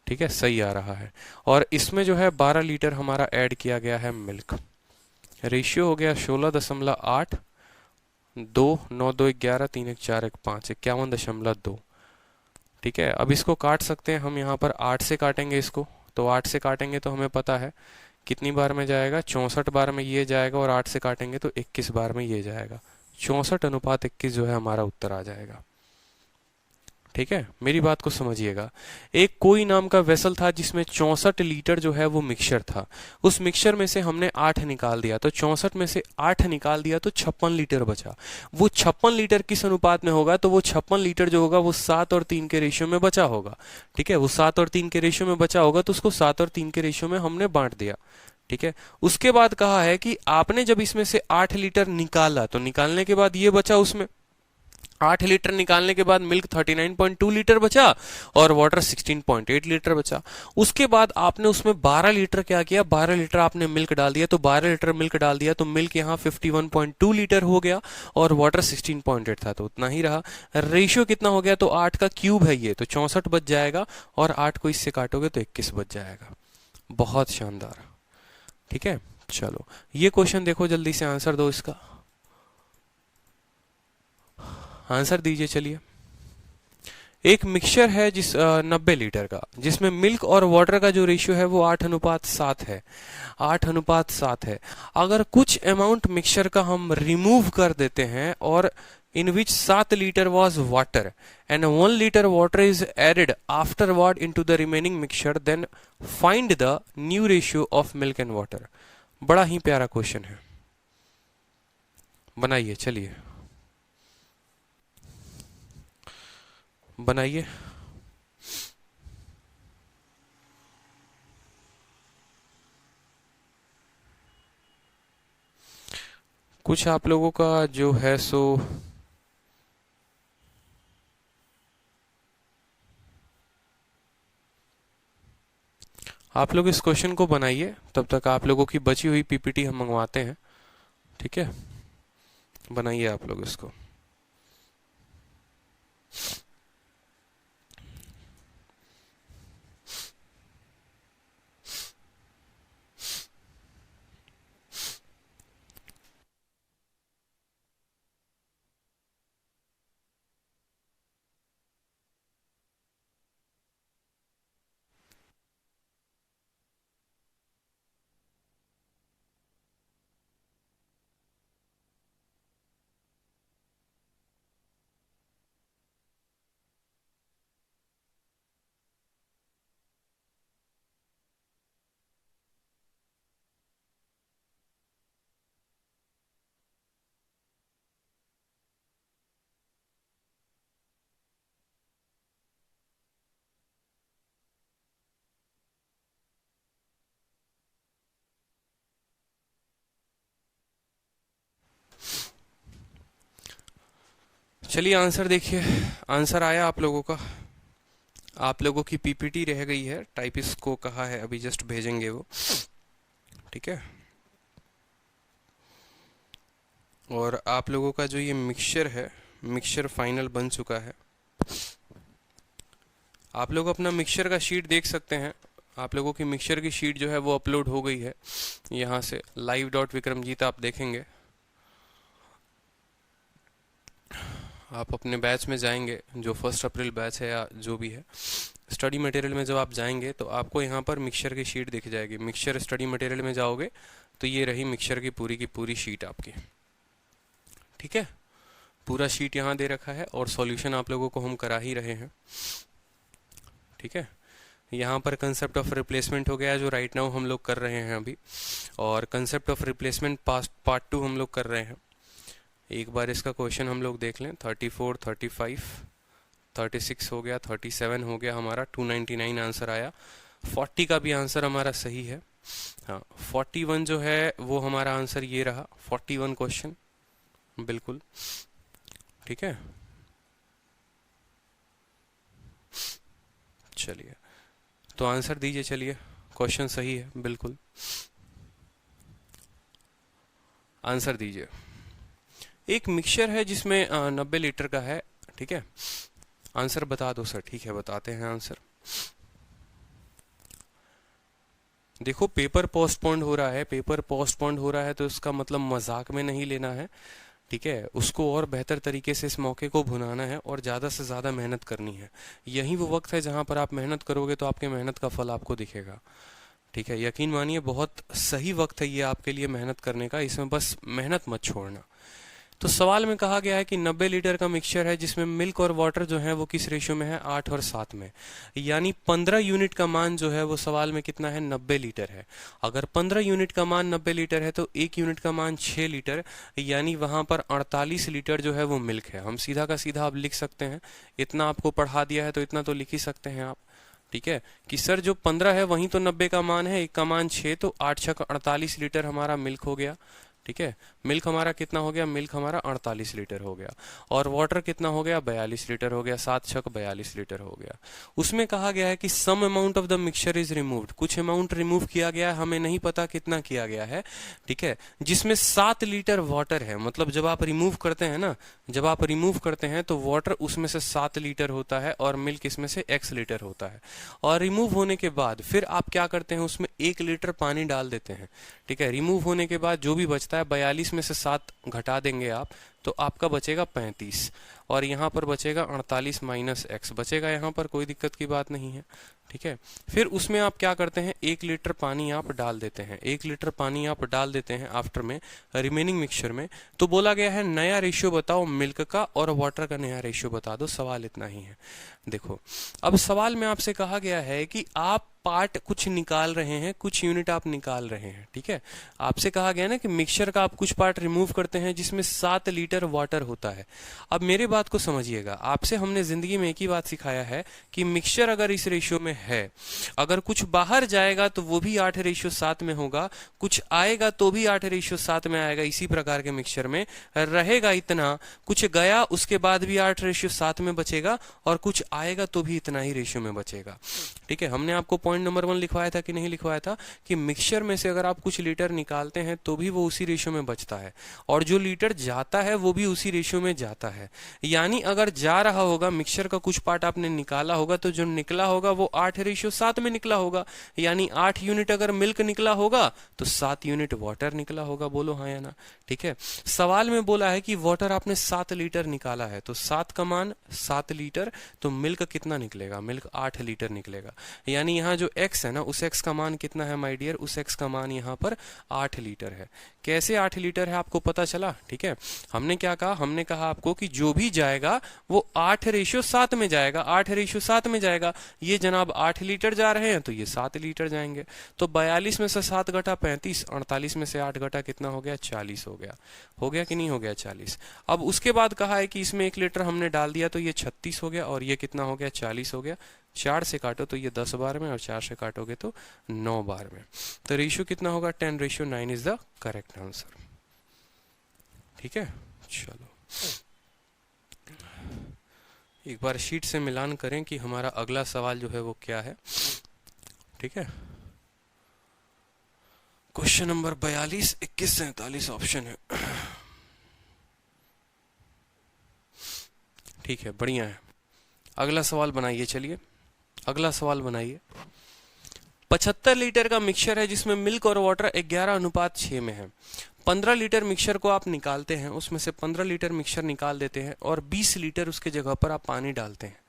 ठीक है, सही आ रहा है। और इसमें जो है 12 लीटर हमारा ऐड किया गया है मिल्क, रेशियो हो गया 16.8, 2, 9, 2, 11, 3, 1, 4, 1, 5, 51.2। ठीक है, अब इसको काट सकते हैं हम, यहाँ पर 8 से काटेंगे इसको, तो 8 से काटेंगे तो हमें पता है कितनी बार में जाएगा, 64 बार में ये जाएगा, और 8 से काटेंगे तो 21 बार में ये जाएगा। 64:21 जो है हमारा उत्तर आ जाएगा। ठीक है, मेरी बात को समझिएगा। एक कोई नाम का वेसल था जिसमें 64 लीटर जो है वो मिक्सचर था। उस मिक्सचर में से हमने 8 निकाल दिया, तो 64 में से 8 निकाल दिया तो 56 लीटर बचा। वो 56 लीटर किस अनुपात में होगा, तो वो 56 लीटर जो होगा वो 7 और 3 के रेशियो में बचा होगा। ठीक है, वो 7 और 3 के रेशियो में बचा होगा, तो उसको 7 और 3 के रेशियो में हमने बांट दिया। ठीक है, उसके बाद कहा है कि आपने जब इसमें से 8 लीटर निकाला, तो निकालने के बाद ये बचा, उसमें 8 लीटर निकालने के बाद मिल्क 39.2 लीटर बचा और वाटर 16.8 लीटर बचा। उसके बाद आपने उसमें 12 लीटर क्या किया, 12 लीटर आपने मिल्क डाल दिया, तो 12 लीटर मिल्क डाल दिया तो मिल्क यहाँ 51.2 लीटर हो गया और वाटर 16.8 था, तो उतना ही रहा। रेशियो कितना हो गया, तो 8 का क्यूब है ये, तो 64 बच जाएगा, और 8 को इससे काटोगे तो 21 बच जाएगा। बहुत शानदार। ठीक है, चलो ये क्वेश्चन देखो, जल्दी से आंसर दो इसका, आंसर दीजिए। चलिए, एक मिक्सचर है जिस 90 लीटर का, जिसमें मिल्क और वाटर का जो रेशियो है वो 8:7 है, 8:7 है। अगर कुछ अमाउंट मिक्सचर का हम रिमूव कर देते हैं और in which 7 liter was water and 1 liter water is added afterward into the remaining mixture, then find the new ratio of milk and water। बड़ा ही प्यारा क्वेश्चन है, बनाइए, चलिए बनाइए। कुछ आप लोगों का जो है सो आप लोग इस क्वेश्चन को बनाइए, तब तक आप लोगों की बची हुई पीपीटी हम मंगवाते हैं। ठीक है, बनाइए आप लोग इसको। चलिए आंसर देखिए, आंसर आया आप लोगों का। आप लोगों की पीपीटी रह गई है, टाइपिस्ट को कहा है अभी जस्ट भेजेंगे वो। ठीक है, और आप लोगों का जो ये मिक्सचर है, मिक्सचर फाइनल बन चुका है। आप लोग अपना मिक्सचर का शीट देख सकते हैं। आप लोगों की मिक्सचर की शीट जो है वो अपलोड हो गई है, यहाँ से live.vikramjit आप देखेंगे। आप अपने बैच में जाएंगे, जो 1 अप्रैल बैच है या जो भी है, स्टडी मटेरियल में जब आप जाएंगे तो आपको यहाँ पर मिक्सचर की शीट दिख जाएगी। मिक्सचर स्टडी मटेरियल में जाओगे तो ये रही मिक्सचर की पूरी शीट आपकी। ठीक है, पूरा शीट यहाँ दे रखा है और सॉल्यूशन आप लोगों को हम करा ही रहे हैं। ठीक है, यहाँ पर कंसेप्ट ऑफ रिप्लेसमेंट हो गया जो राइट नाउ हम लोग कर रहे हैं अभी, और कंसेप्ट ऑफ रिप्लेसमेंट पार्ट 2 हम लोग कर रहे हैं। एक बार इसका क्वेश्चन हम लोग देख लें। 34, 35, 36 हो गया, 37 हो गया, हमारा 299 आंसर आया। 40 का भी आंसर हमारा सही है। हाँ, 41 जो है वो हमारा आंसर ये रहा, 41 क्वेश्चन बिल्कुल। ठीक है, चलिए तो आंसर दीजिए। चलिए, क्वेश्चन सही है बिल्कुल, आंसर दीजिए। एक मिक्सचर है जिसमें 90 लीटर का है। ठीक है, आंसर बता दो सर। ठीक है, बताते हैं आंसर। देखो पेपर पोस्टपोन्ड हो रहा है, पेपर पोस्टपोन्ड हो रहा है तो इसका मतलब मजाक में नहीं लेना है, ठीक है। उसको और बेहतर तरीके से इस मौके को भुनाना है और ज़्यादा से ज़्यादा मेहनत करनी है। यही वो वक्त है जहाँ पर आप मेहनत करोगे तो आपके मेहनत का फल आपको दिखेगा, ठीक है। यकीन मानिए बहुत सही वक्त है ये आपके लिए मेहनत करने का, इसमें बस मेहनत मत छोड़ना। तो सवाल में कहा गया है कि 90 लीटर का मिक्सचर है जिसमें मिल्क और वाटर जो है वो किस रेशियो में है, 8 और 7 में, यानी 15 यूनिट का मान जो है वो सवाल में कितना है, 90 लीटर है। अगर 15 यूनिट का मान 90 लीटर है तो 1 यूनिट का मान 6 लीटर, यानी वहां पर 48 लीटर जो है वो मिल्क है। हम सीधा का सीधा आप लिख सकते हैं, इतना आपको पढ़ा दिया है तो इतना तो लिख ही सकते हैं आप, ठीक है, कि सर जो 15 है वहीं तो 90 का मान है, 1 का मान 6, तो 8 6 48 लीटर हमारा मिल्क हो गया, ठीक है। मिल्क हमारा कितना हो गया, मिल्क हमारा 48 लीटर हो गया, और वाटर कितना हो गया, 42 लीटर हो गया, 7 6 42 लीटर हो गया। उसमें कहा गया है कि some amount of the mixture is removed, कुछ अमाउंट रिमूव किया गया है, हमें नहीं पता कितना किया गया है, ठीक है, जिसमें 7 लीटर वाटर है। मतलब जब आप रिमूव करते हैं ना, जब आप रिमूव करते हैं तो वाटर उसमें से 7 लीटर होता है और मिल्क इसमें से x लीटर होता है। और रिमूव होने के बाद फिर आप क्या करते हैं, उसमें 1 लीटर पानी डाल देते हैं, ठीक है। रिमूव होने के बाद जो भी बचता है 42 में से 7 घटा देंगे आप, तो आपका बचेगा 35, और यहाँ पर बचेगा 48 माइनस x बचेगा, यहाँ पर कोई दिक्कत की बात नहीं है, ठीक है। फिर उसमें आप क्या करते हैं, 1 लीटर पानी आप डाल देते हैं, 1 लीटर पानी आप डाल देते हैं आफ्टर में रिमेनिंग मिक्सचर में। तो बोला गया है नया रेशियो बताओ मिल्क का और वाटर का, नया रेशियो बता दो। सवाल इतना ही है। देखो अब सवाल में आपसे कहा गया है कि आप पार्ट कुछ निकाल रहे हैं, कुछ यूनिट आप निकाल रहे हैं, ठीक है। आपसे कहा गया ना कि मिक्सचर का आप कुछ पार्ट रिमूव करते हैं जिसमें 7 लीटर वाटर होता है। अब मेरे बात को समझिएगा, आपसे हमने जिंदगी में एक ही बात सिखाया है कि मिक्सचर अगर इस रेशियो में है, अगर कुछ बाहर जाएगा तो वो भी 8:7 में होगा, कुछ आएगा तो भी 8:7 में आएगा। इसी प्रकार के मिक्सचर में रहेगा इतना, कुछ गया उसके बाद भी 8:7 में बचेगा, और कुछ आएगा तो भी इतना ही रेशियो में बचेगा, ठीक है। हमने आपको पॉइंट नंबर 1 लिखवाया था कि नहीं लिखवाया था, कि मिक्सचर में से अगर आप कुछ लीटर निकालते हैं तो भी वो उसी रेशियो में बचता है, और जो लीटर जाता है वो भी उसी रेशियो में जाता है। यानी अगर जा रहा होगा मिक्सचर का कुछ पार्ट आपने निकाला होगा तो जो निकला होगा वो 8:7 में निकला होगा, यानी 8 यूनिट अगर मिल्क निकला होगा तो 7 यूनिट वाटर निकला होगा। बोलो हाँ या ना, ठीक है। सवाल में बोला है कि वाटर आपने 7 लीटर निकाला है, तो 7 का मान 7 लीटर, तो मिल्क कितना निकलेगा, मिल्क 8 लीटर निकलेगा। यानी यहाँ जो x है ना, उस x का मान कितना है माय डियर, उस x का मान यहाँ पर 8 लीटर है। कैसे 8 लीटर है आपको पता चला, ठीक है। हमने क्या कहा, हमने कहा आपको कि जो भी जाएगा वो 8:7 में जाएगा, 8:7 में जाएगा। ये जनाब 8 लीटर जा रहे हैं तो ये 7 लीटर जाएंगे, तो 42 में से 7 घटा 35, 48 में से 8 घटा कितना हो गया, 40 हो गया। हो गया कि नहीं हो गया, 40। अब उसके बाद कहा है कि इसमें 1 लीटर हमने डाल दिया तो ये 36 हो गया, और ये कितना हो गया, 40 हो गया। 4 से काटो तो ये 10 बार में, और 4 से काटोगे तो 9 बार में। तो रेशियो कितना होगा, 10:9 इज द करेक्ट आंसर, ठीक है। चलो एक बार शीट से मिलान करें कि हमारा अगला सवाल जो है वो क्या है, ठीक है। क्वेश्चन नंबर 42, 21 से 47 ऑप्शन है, ठीक है, बढ़िया है। अगला सवाल बनाइए, चलिए अगला सवाल बनाइए। 75 लीटर का मिक्सचर है जिसमें मिल्क और वाटर 11:6 में है। 15 लीटर मिक्सचर को आप निकालते हैं, उसमें से 15 लीटर मिक्सचर निकाल देते हैं और 20 लीटर उसके जगह पर आप पानी डालते हैं।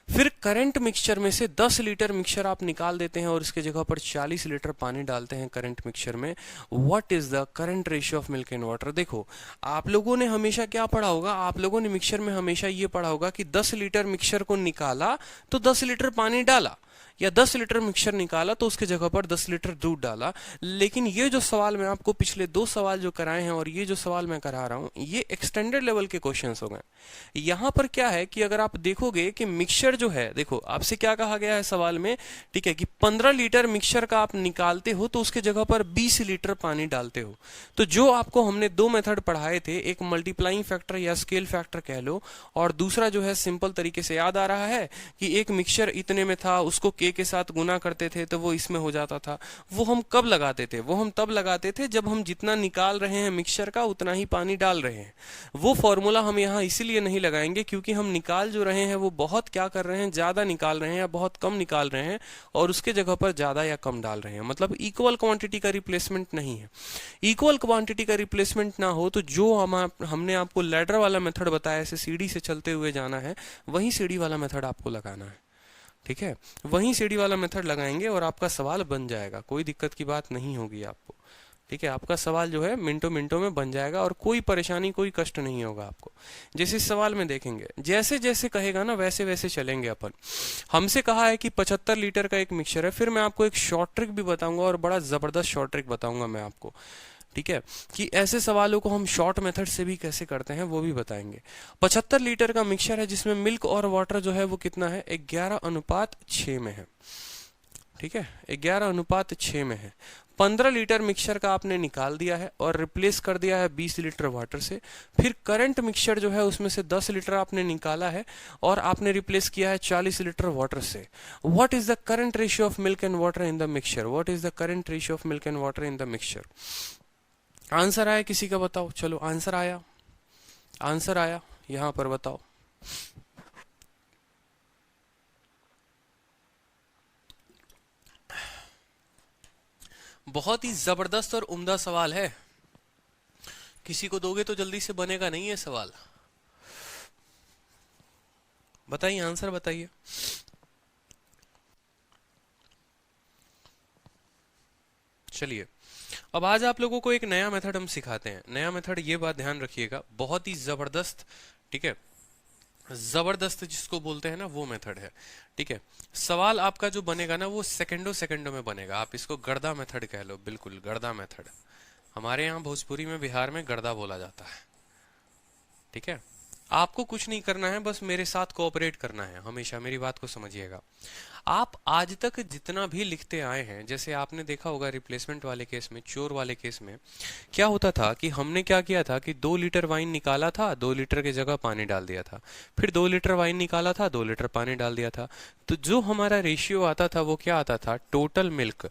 फिर करंट मिक्सचर में से 10 लीटर मिक्सचर आप निकाल देते हैं और इसके जगह पर 40 लीटर पानी डालते हैं करंट मिक्सचर में। What is the current ratio of milk and water. देखो आप लोगों ने हमेशा क्या पढ़ा होगा, आप लोगों ने मिक्सचर में हमेशा ये पढ़ा होगा कि 10 लीटर मिक्सचर को निकाला तो 10 लीटर पानी डाला, या 10 लीटर मिक्सचर निकाला तो उसके जगह पर 10 लीटर दूध डाला। लेकिन ये जो सवाल मैं आपको पिछले 2 सवाल जो कराए हैं और ये जो सवाल मैं करा रहा हूं, ये एक्सटेंडेड लेवल के क्वेश्चंस हो गए। यहां पर क्या है कि अगर आप देखोगे कि मिक्सचर जो है, देखो आपसे क्या कहा गया है सवाल में, ठीक है, कि 15 लीटर मिक्सचर का आप निकालते हो तो उसके जगह पर 20 लीटर पानी डालते हो। तो जो आपको हमने 2 मेथड पढ़ाए थे, एक मल्टीप्लाइंग फैक्टर या स्केल फैक्टर कह लो, और दूसरा जो है सिंपल तरीके से याद आ रहा है कि एक मिक्सचर इतने में था, उसको k के साथ गुना करते थे तो वो इसमें हो जाता था। वो हम कब लगाते थे? वो हम तब लगाते थे जब हम जितना निकाल रहे हैं मिक्सचर का उतना ही पानी डाल रहे हैं। वो फॉर्मूला हम यहाँ इसीलिए नहीं लगाएंगे क्योंकि हम निकाल जो रहे हैं वो बहुत क्या कर रहे हैं, ज्यादा निकाल रहे हैं या बहुत कम निकाल रहे हैं और उसके जगह पर ज्यादा या कम डाल रहे हैं। मतलब इक्वल क्वांटिटी का रिप्लेसमेंट नहीं है। इक्वल क्वांटिटी का रिप्लेसमेंट ना हो तो जो हमने आपको लैडर वाला मेथड बताया, ऐसे सीढ़ी से चलते हुए जाना है, वही सीढ़ी वाला मेथड आपको लगाना है। ठीक है, वही सीढ़ी वाला मेथड लगाएंगे और आपका सवाल बन जाएगा, कोई दिक्कत की बात नहीं होगी आपको। ठीक है, आपका सवाल जो है मिनटों मिनटों में बन जाएगा और कोई परेशानी कोई कष्ट नहीं होगा आपको। जैसे इस सवाल में देखेंगे, जैसे जैसे कहेगा ना वैसे वैसे चलेंगे अपन। हमसे कहा है कि 75 लीटर का एक मिक्सचर है। फिर मैं आपको एक शॉर्ट ट्रिक भी बताऊंगा और बड़ा जबरदस्त शॉर्ट ट्रिक बताऊंगा मैं आपको। ठीक है, कि ऐसे सवालों को हम शॉर्ट मेथड से भी कैसे करते हैं वो भी बताएंगे। 75 लीटर का मिक्सचर है जिसमें मिल्क और वाटर जो है वो कितना है, 11:6 में है। ठीक है, 11:6 में है। 15 लीटर मिक्सचर का आपने निकाल दिया है और रिप्लेस कर दिया है 20 लीटर वाटर से। फिर करंट मिक्सचर जो है उसमें से 10 लीटर आपने निकाला है और आपने रिप्लेस किया है 40 लीटर वाटर से। What is the current ratio of milk and water in the mixture? What is the current ratio of milk and water in the mixture? Answer आया किसी का? बताओ। चलो आंसर आया, आंसर आया, यहां पर बताओ। बहुत ही जबरदस्त और उम्दा सवाल है। किसी को दोगे तो जल्दी से बनेगा नहीं ये सवाल। बताइए, आंसर बताइए। चलिए, अब आज आप लोगों को एक नया मेथड हम सिखाते हैं। नया मेथड, ये बात ध्यान रखिएगा, बहुत ही जबरदस्त। ठीक है, जबरदस्त जिसको बोलते हैं ना वो मेथड है। ठीक है, सवाल आपका जो बनेगा ना वो सेकंडों सेकंडों में बनेगा। आप इसको गर्दा मेथड कह लो, बिल्कुल गर्दा मेथड। हमारे यहाँ भोजपुरी में, बिहार में गर्दा बोला जाता है। ठीक है, आपको कुछ नहीं करना है, बस मेरे साथ कोऑपरेट करना है। हमेशा मेरी बात को समझिएगा। आप आज तक जितना भी लिखते आए हैं, जैसे आपने देखा होगा रिप्लेसमेंट वाले केस में, चोर वाले केस में क्या होता था कि हमने क्या किया था कि 2 लीटर वाइन निकाला था, 2 लीटर की जगह पानी डाल दिया था। फिर 2 लीटर वाइन निकाला था, 2 लीटर पानी डाल दिया था। तो जो हमारा रेशियो आता था वो क्या आता था? Total milk,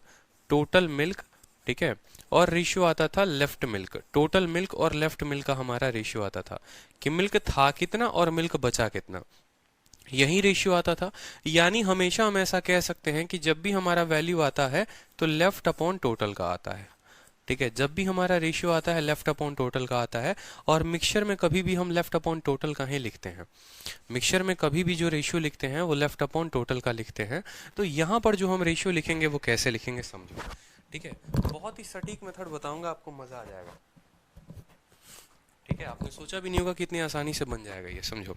total milk. ठीक है, और रेशियो आता था लेफ्ट मिल्क। टोटल मिल्क और लेफ्ट मिल्क का हमारा रेशियो आता था कि मिल्क था कितना और मिल्क बचा कितना, यही रेशियो आता था। यानी हमेशा हम ऐसा कह सकते हैं कि जब भी हमारा वैल्यू आता है तो लेफ्ट अपॉन टोटल का आता है। ठीक है, जब भी हमारा रेशियो आता है लेफ्ट अपॉन टोटल का आता है। और मिक्सचर में कभी भी हम लेफ्ट अपॉन टोटल का ही लिखते हैं। मिक्सचर में कभी भी जो रेशियो लिखते हैं वो लेफ्ट अपॉन टोटल का लिखते हैं। तो यहाँ पर जो हम रेशियो लिखेंगे वो कैसे लिखेंगे समझो। ठीक है, बहुत ही सटीक मेथड बताऊंगा, आपको मजा आ जाएगा। ठीक है, आपने सोचा भी नहीं होगा कितनी आसानी से बन जाएगा ये, समझो।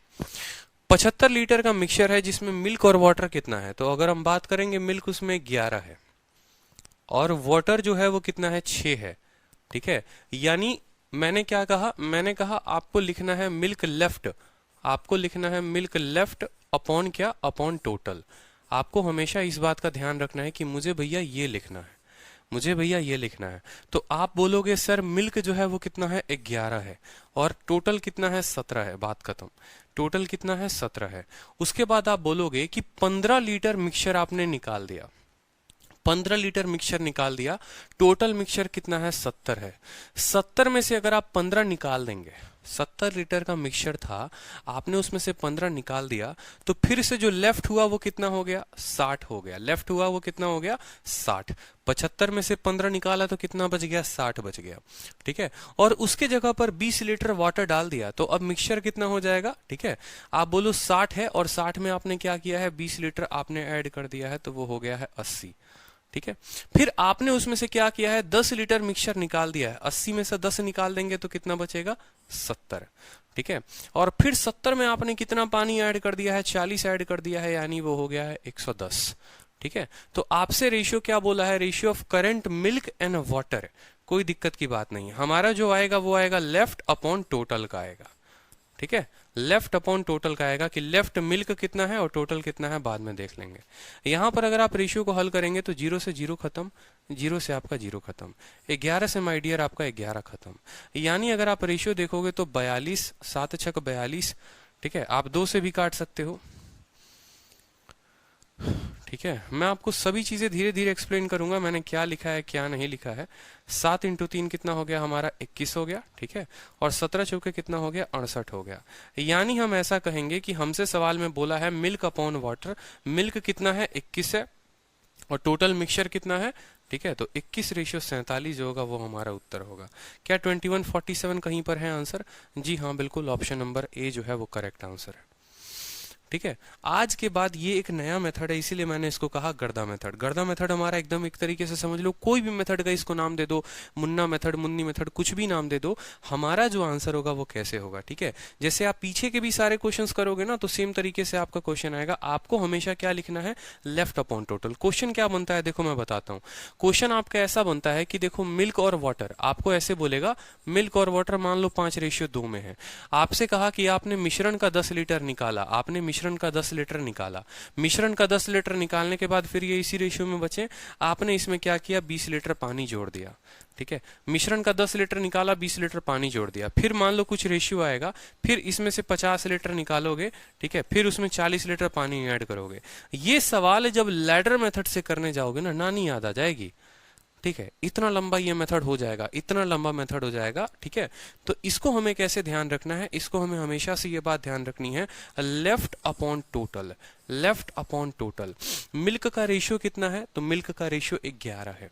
75 लीटर का मिक्सचर है जिसमें मिल्क और वाटर कितना है? तो अगर हम बात करेंगे, मिल्क उसमें 11 है और वाटर जो है वो कितना है? 6 है। ठीक है, यानी मैंने क्या कहा? मैंने कहा आपको लिखना है मिल्क लेफ्ट, आपको लिखना है मिल्क लेफ्ट अपॉन क्या? Upon total. आपको हमेशा इस बात का ध्यान रखना है कि मुझे भैया ये लिखना है, मुझे भैया ये लिखना है। तो आप बोलोगे सर मिल्क जो है वो कितना है? 11 है और टोटल कितना है? 17 है। बात खत्म। टोटल कितना है? 17 है। उसके बाद आप बोलोगे कि 15 लीटर मिक्सचर आपने निकाल दिया, 15 लीटर मिक्सचर निकाल दिया, टोटल मिक्सचर कितना है? 70 है। 70 में से अगर आप 15 निकाल देंगे, 70 लीटर का मिक्सचर था, आपने उसमें से 15 निकाल दिया, तो फिर से जो लेफ्ट हुआ वो कितना हो गया? 60 हो गया। लेफ्ट हुआ वो कितना हो गया? 60। 75 में से 15 निकाला तो कितना बच गया? 60 बच गया। ठीक है, और उसके जगह पर 20 लीटर वाटर डाल दिया, तो अब मिक्सचर कितना हो जाएगा? ठीक है, आप बोलो 60 है और 60 में आपने क्या किया है? 20 लीटर आपने ऐड कर दिया है, तो वो हो गया है 80। ठीक है, फिर आपने उसमें से क्या किया है? 10 लीटर मिक्सचर निकाल दिया है। 80 में से 10 निकाल देंगे तो कितना बचेगा? 70। ठीक है, और फिर 70 में आपने कितना पानी ऐड कर दिया है? 40 ऐड कर दिया है, यानी वो हो गया है 110। ठीक है, तो आपसे रेशियो क्या बोला है? Ratio of current milk and water. कोई दिक्कत की बात नहीं, हमारा जो आएगा वो आएगा लेफ्ट अपॉन टोटल का आएगा। ठीक है, लेफ्ट अपॉन टोटल का आएगा कि लेफ्ट मिल्क कितना है और टोटल कितना है, बाद में देख लेंगे। यहां पर अगर आप रेशियो को हल करेंगे तो 0 से 0 खत्म, 0 से आपका 0 खत्म, 11 से माय डियर आपका 11 खत्म। यानी अगर आप रेशियो देखोगे तो 42, 7 छक 42। ठीक है, आप 2 से भी काट सकते हो। ठीक है, मैं आपको सभी चीजें धीरे धीरे एक्सप्लेन करूंगा, मैंने क्या लिखा है क्या नहीं लिखा है। 7 इंटू 3 कितना हो गया हमारा 21 हो गया, ठीक है, और 17 चौके कितना हो गया 68 हो गया। यानी हम ऐसा कहेंगे कि हमसे सवाल में बोला है मिल्क अपॉन वाटर, मिल्क कितना है 21 है और टोटल मिक्सचर कितना है, ठीक है, तो 21:47 जो होगा वो हमारा उत्तर होगा। क्या 2147 कहीं पर है आंसर? जी हाँ बिल्कुल, ऑप्शन नंबर ए जो है वो करेक्ट आंसर है। ठीक है, आज के बाद ये एक नया मेथड है, इसीलिए मैंने इसको कहा गर्दा मेथड। गर्दा मेथड हमारा एकदम एक तरीके से समझ लो, कोई भी मेथड का इसको नाम दे दो, मुन्ना मेथड, मुन्नी मेथड, कुछ भी नाम दे दो, हमारा जो आंसर होगा वो कैसे होगा। ठीक है, जैसे आप पीछे के भी सारे क्वेश्चंस करोगे ना तो सेम तरीके से आपका क्वेश्चन आएगा। आपको हमेशा क्या लिखना है, लेफ्ट अपॉन टोटल। क्वेश्चन क्या बनता है देखो मैं बताता हूँ। क्वेश्चन आपका ऐसा बनता है कि देखो मिल्क और वाटर, आपको ऐसे बोलेगा मिल्क और वाटर मान लो 5:2 में है। आपसे कहा कि आपने मिश्रण का 10 लीटर निकाला, आपने मिश्रण का 10 लीटर निकाला, मिश्रण का 10 लीटर निकालने के बाद फिर ये इसी रेशियो में बचे, आपने इसमें क्या किया 20 लीटर पानी जोड़ दिया। ठीक है, मिश्रण का 10 लीटर निकाला, 20 लीटर पानी जोड़ दिया, फिर मान लो कुछ रेशियो आएगा, फिर इसमें से 50 लीटर निकालोगे, ठीक है, फिर उसमें 40 लीटर पानी ऐड करोगे। ये सवाल जब लैडर मेथड से करने जाओगे ना, नानी याद आ जाएगी। ठीक है, इतना लंबा ये मेथड हो जाएगा, इतना लंबा मेथड हो जाएगा। ठीक है, तो इसको हमें कैसे ध्यान रखना है, इसको हमें हमेशा से ये बात ध्यान रखनी है, left upon total, left upon total. Milk का रेशियो कितना है, तो मिल्क का रेशियो 11 है,